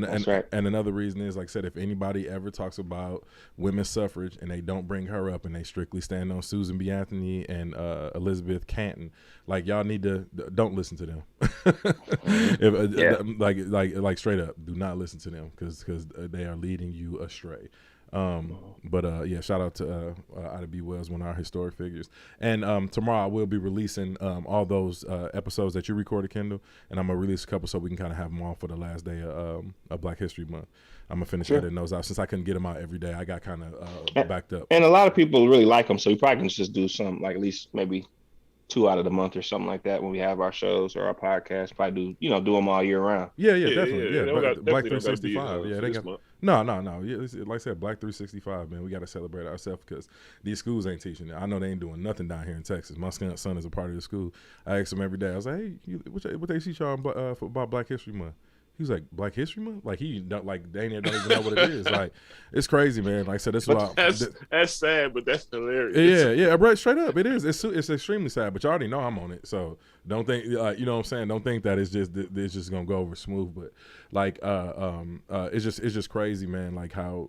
another reason is, like I said, if anybody ever talks about women's suffrage and they don't bring her up and they strictly stand on Susan B. Anthony and Elizabeth Canton, like y'all need to don't listen to them. Like straight up, do not listen to them because they are leading you astray. Shout out to Ida B. Wells, one of our historic figures. And tomorrow I will be releasing all those episodes that you recorded, Kendall, and I'm gonna release a couple so we can kind of have them all for the last day of Black History Month. I'm gonna finish editing those out since I couldn't get them out every day. I got kind of backed up. And a lot of people really like them, so we probably can just do some, like at least maybe 2 out of the month or something like that when we have our shows or our podcast. Probably do them all year round. Yeah, definitely. Yeah, Black 365. Yeah, they got no. Yeah, like I said, Black 365. Man, we got to celebrate ourselves because these schools ain't teaching it. I know they ain't doing nothing down here in Texas. My son is a part of the school. I ask him every day. I was like, hey, what they teach y'all about Black History Month? He was like, Black History Month? Like he don't don't even know what it is. Like it's crazy, man. Like I said, that's sad, but that's hilarious. Yeah, right, straight up, it is. It's extremely sad, but you already know I'm on it, so don't think you know what I'm saying. Don't think that it's just gonna go over smooth, but like it's just crazy, man. Like how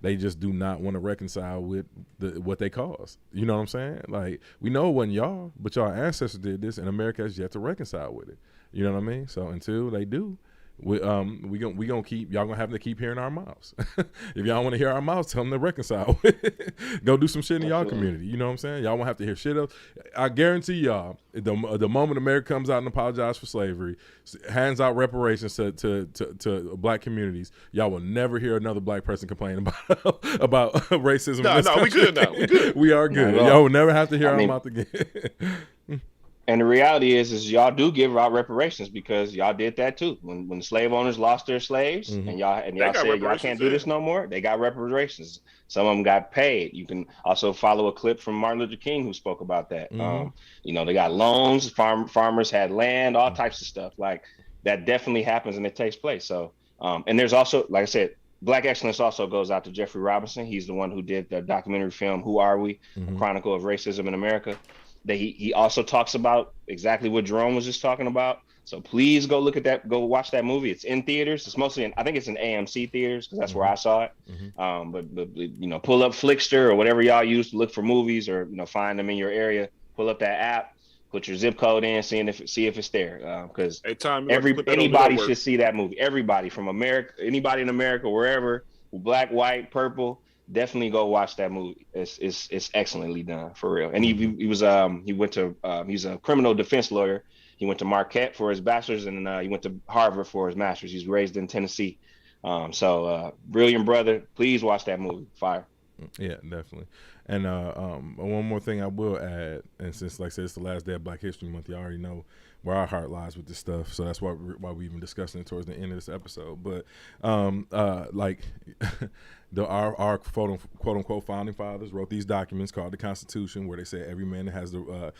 they just do not want to reconcile with what they caused. You know what I'm saying? Like we know it wasn't y'all, but y'all ancestors did this, and America has yet to reconcile with it. You know what I mean? So until they do. we gonna keep y'all gonna have to keep hearing our mouths. If y'all want to hear our mouths, tell them to reconcile. Go do some shit in y'all community. You know what I'm saying? Y'all won't have to hear shit else. I guarantee y'all, the moment America comes out and apologizes for slavery, hands out reparations to black communities, y'all will never hear another black person complain about racism. No, we good now. We good. We are good. Y'all will never have to hear our mouth again. And the reality is y'all do give out reparations because y'all did that too. When the slave owners lost their slaves and y'all said y'all can't do this no more, they got reparations. Some of them got paid. You can also follow a clip from Martin Luther King who spoke about that. They got loans, farmers had land, all types of stuff. Like that definitely happens and it takes place. So and there's also, like I said, Black excellence also goes out to Jeffrey Robinson. He's the one who did the documentary film Who Are We? A Chronicle of Racism in America. That he also talks about exactly what Jerome was just talking about. So please go look at that. Go watch that movie. It's in theaters. It's mostly I think it's in AMC theaters because that's where I saw it. But pull up Flickster or whatever y'all use to look for movies or find them in your area. Pull up that app. Put your zip code in. See if it's there. Because anybody should see that movie. Everybody from America, anybody in America, wherever, black, white, purple. Definitely go watch that movie. It's excellently done for real. And he's a criminal defense lawyer. He went to Marquette for his bachelor's and he went to Harvard for his master's. He's raised in Tennessee. Brilliant brother. Please watch that movie. Fire. Yeah, definitely. And one more thing I will add, and since like I said, it's the last day of Black History Month, you already know where our heart lies with this stuff. So that's why we even discussing it towards the end of this episode. But our quote unquote founding fathers wrote these documents called the Constitution, where they say every man has the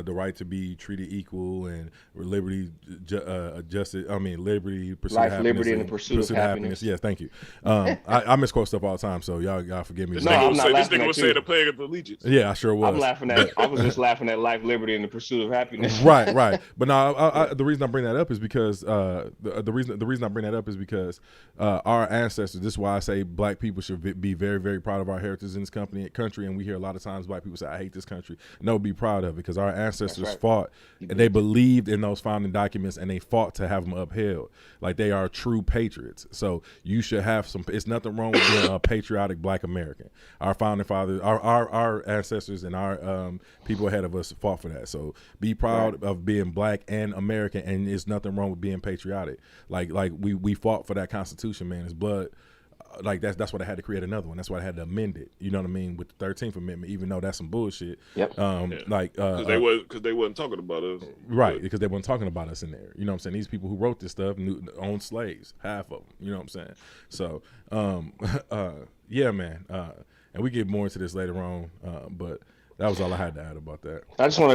right to be treated equal and liberty, liberty, pursuit life, happiness, liberty, and the pursuit of happiness. Yes, thank you. I misquote stuff all the time, so y'all forgive me. This nigga was saying the pledge of allegiance. Yeah, I sure was. I was just laughing at life, liberty, and the pursuit of happiness. Right. But no, the reason I bring that up is because the reason I bring that up is because our ancestors. This is why I say black people should be very, very proud of our heritage in this country. And we hear a lot of times black people say, "I hate this country." No, be proud of it because our ancestors fought and they believed in those founding documents and they fought to have them upheld. Like they are true patriots. So you should have some. It's nothing wrong with being a patriotic black American. Our founding fathers, our ancestors, and our people ahead of us fought for that. So be proud of being black and American, and there's nothing wrong with being patriotic. Like we fought for that Constitution, man. It's blood. Like that's why I had to create another one. That's why I had to amend it. You know what I mean? With the 13th Amendment, even though that's some bullshit. Yep. Because they wasn't talking about us. Right. Because they weren't talking about us in there. You know what I'm saying? These people who wrote this stuff owned slaves, half of them. You know what I'm saying? So, yeah, man. And we get more into this later on. But that was all I had to add about that. I also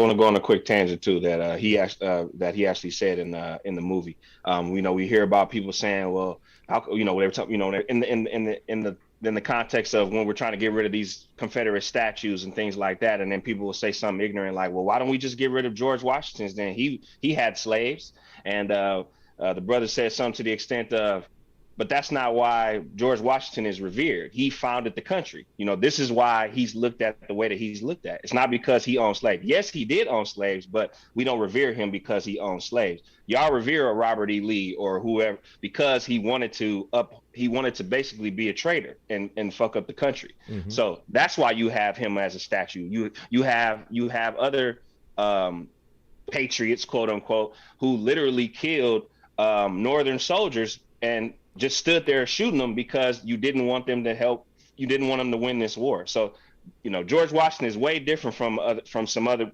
want to go on a quick tangent too that he actually said in the movie. We hear about people saying, well, they were talking, in the context of when we're trying to get rid of these Confederate statues and things like that, and then people will say something ignorant like, well, why don't we just get rid of George Washington's? Then he had slaves, and the brother said something to the extent of, but that's not why George Washington is revered. He founded the country. This is why he's looked at the way that he's looked at. It's not because he owned slaves. Yes, he did own slaves, but we don't revere him because he owned slaves. Y'all revere a Robert E. Lee or whoever because he wanted to basically be a traitor and fuck up the country. Mm-hmm. So that's why you have him as a statue. You have other patriots, quote unquote, who literally killed Northern soldiers and just stood there shooting them because you didn't want them to help. You didn't want them to win this war. So, George Washington is way different from some other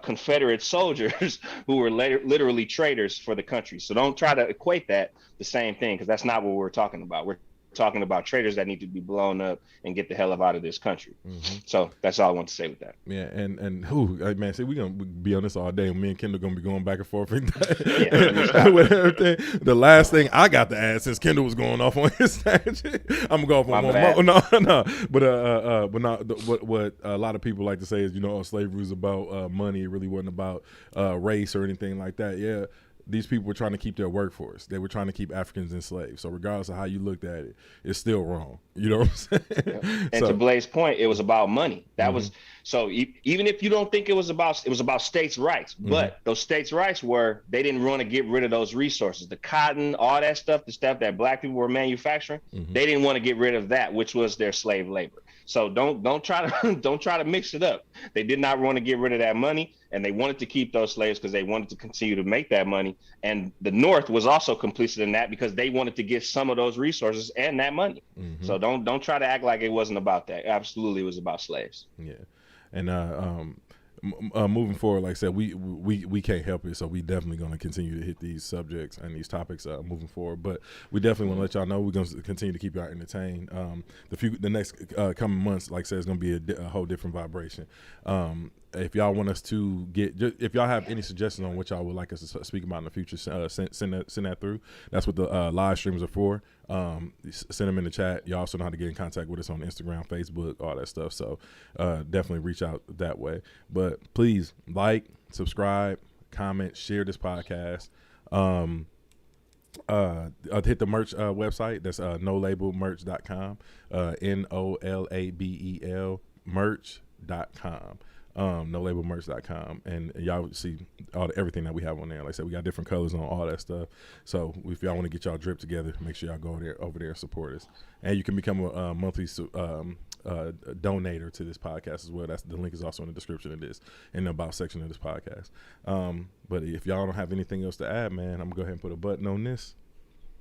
Confederate soldiers who were literally traitors for the country. So don't try to equate that the same thing, because that's not what we're talking about. We're talking about traitors that need to be blown up and get the hell out of this country. Mm-hmm. So that's all I want to say with that. Yeah, and man, see, we're gonna be on this all day. Me and Kendall gonna be going back and forth with everything. The last thing I got to add, since Kendall was going off on his tangent, I'm gonna go off on one more. No. But not what a lot of people like to say is, slavery was about money. It really wasn't about race or anything like that. Yeah. these people were trying to keep their workforce. They were trying to keep Africans enslaved. So regardless of how you looked at it, it's still wrong. You know what I'm saying? Yeah. And to Blaze's point, it was about money. That was so. Even if you don't think it was about states' rights, but those states' rights they didn't want to get rid of those resources, the cotton, all that stuff, the stuff that Black people were manufacturing. They didn't want to get rid of that, which was their slave labor. So don't try to mix it up. They did not want to get rid of that money, and they wanted to keep those slaves because they wanted to continue to make that money. And the North was also complicit in that because they wanted to get some of those resources and that money. So don't try to act like it wasn't about that. Absolutely, it was about slaves. Yeah, and moving forward, like I said, we can't help it, so we definitely going to continue to hit these subjects and these topics moving forward. But we definitely want to let y'all know we're going to continue to keep y'all entertained. The next coming months, like I said, is going to be a whole different vibration. If y'all want us to if y'all have any suggestions on what y'all would like us to speak about in the future, send that through. That's what the live streams are for. Send them in the chat. You also know how to get in contact with us on Instagram, Facebook, all that stuff. So definitely reach out that way. But please like, subscribe, comment, share this podcast. Hit the merch website. That's nolabelmerch.com. NOLABEL merch.com. Nolabelmerch.com, and y'all see everything that we have on there. Like I said, we got different colors on all that stuff. So if y'all want to get y'all drip together, make sure y'all go over there and support us. And you can become a monthly donator to this podcast as well. The link is also in the description of this, in the about section of this podcast. But if y'all don't have anything else to add, man, I'm gonna go ahead and put a button on this.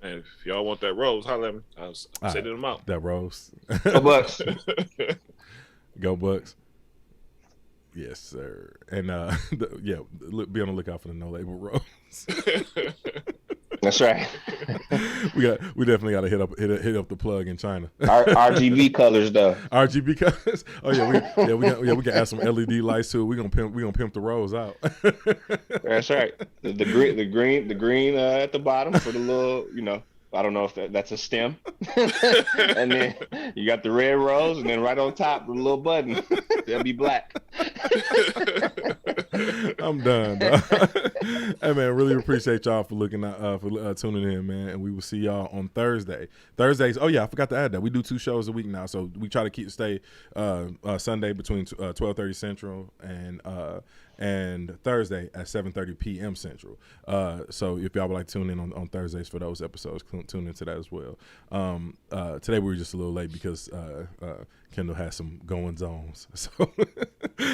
And if y'all want that rose, holler at me. I'll send them out. That rose. Go Bucks. Go Bucks. Yes, sir. And be on the lookout for the No Label Rose. That's right. we definitely got to hit up the plug in China. RGB colors though. RGB colors. Oh yeah, we can add some LED lights to it. We gonna pimp the Rose out. That's right. The green at the bottom for the little, I don't know if that's a stem. And then you got the red rose, and then right on top, the little button. They'll be black. I'm done, dog. Hey, man, really appreciate y'all for looking out, for tuning in, man. And we will see y'all on Thursday. Thursdays, oh, yeah, I forgot to add that. We do 2 shows a week now, so we try to stay Sunday between 12:30 Central and Thursday at 7:30 p.m. Central. So if y'all would like to tune in on Thursdays for those episodes, tune into that as well. Today we were just a little late because Kendall has some goings-ons. So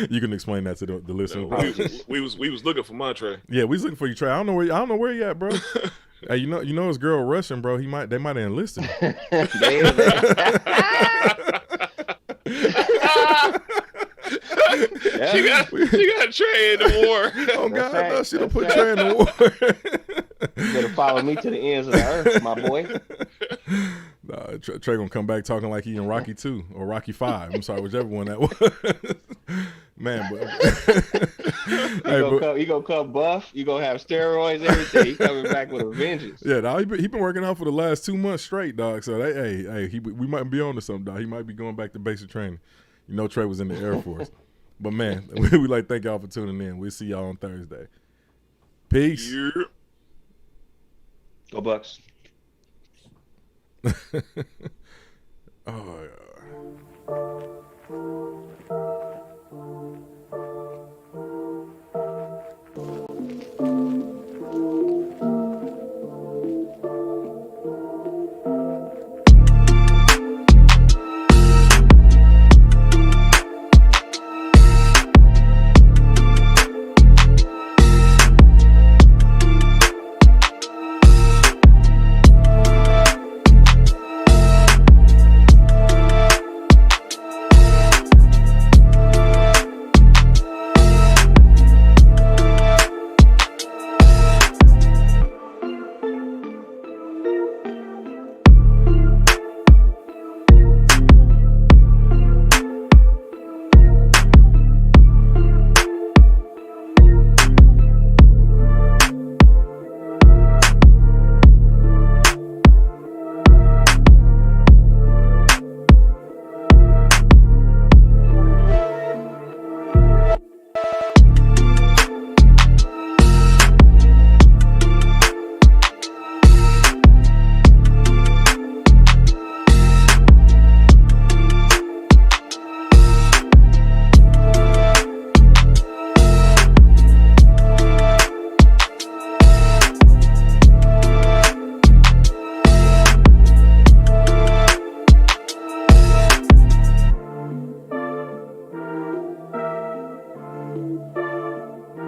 you can explain that to the listener. We was looking for Montre. Yeah, we was looking for you, Trey. I don't know where you at, bro. Hey, you know his girl Russian, bro. They might have enlisted him. Yeah. She got Trey in the war. Oh God, right. No, she don't put Trey in the war. You better follow me to the ends of the earth, my boy. Nah, Trey gonna come back talking like he in Rocky 2 or Rocky 5. I'm sorry, whichever one that was. Man, but he gonna come buff. You gonna have steroids, everything. He coming back with a vengeance. Yeah, dog, he been working out for the last 2 months straight, dog. So we might be on to something, dog. He might be going back to basic training. Trey was in the Air Force. But man, we like thank y'all for tuning in. We'll see y'all on Thursday. Peace. Yeah. Go Bucks. Oh yeah.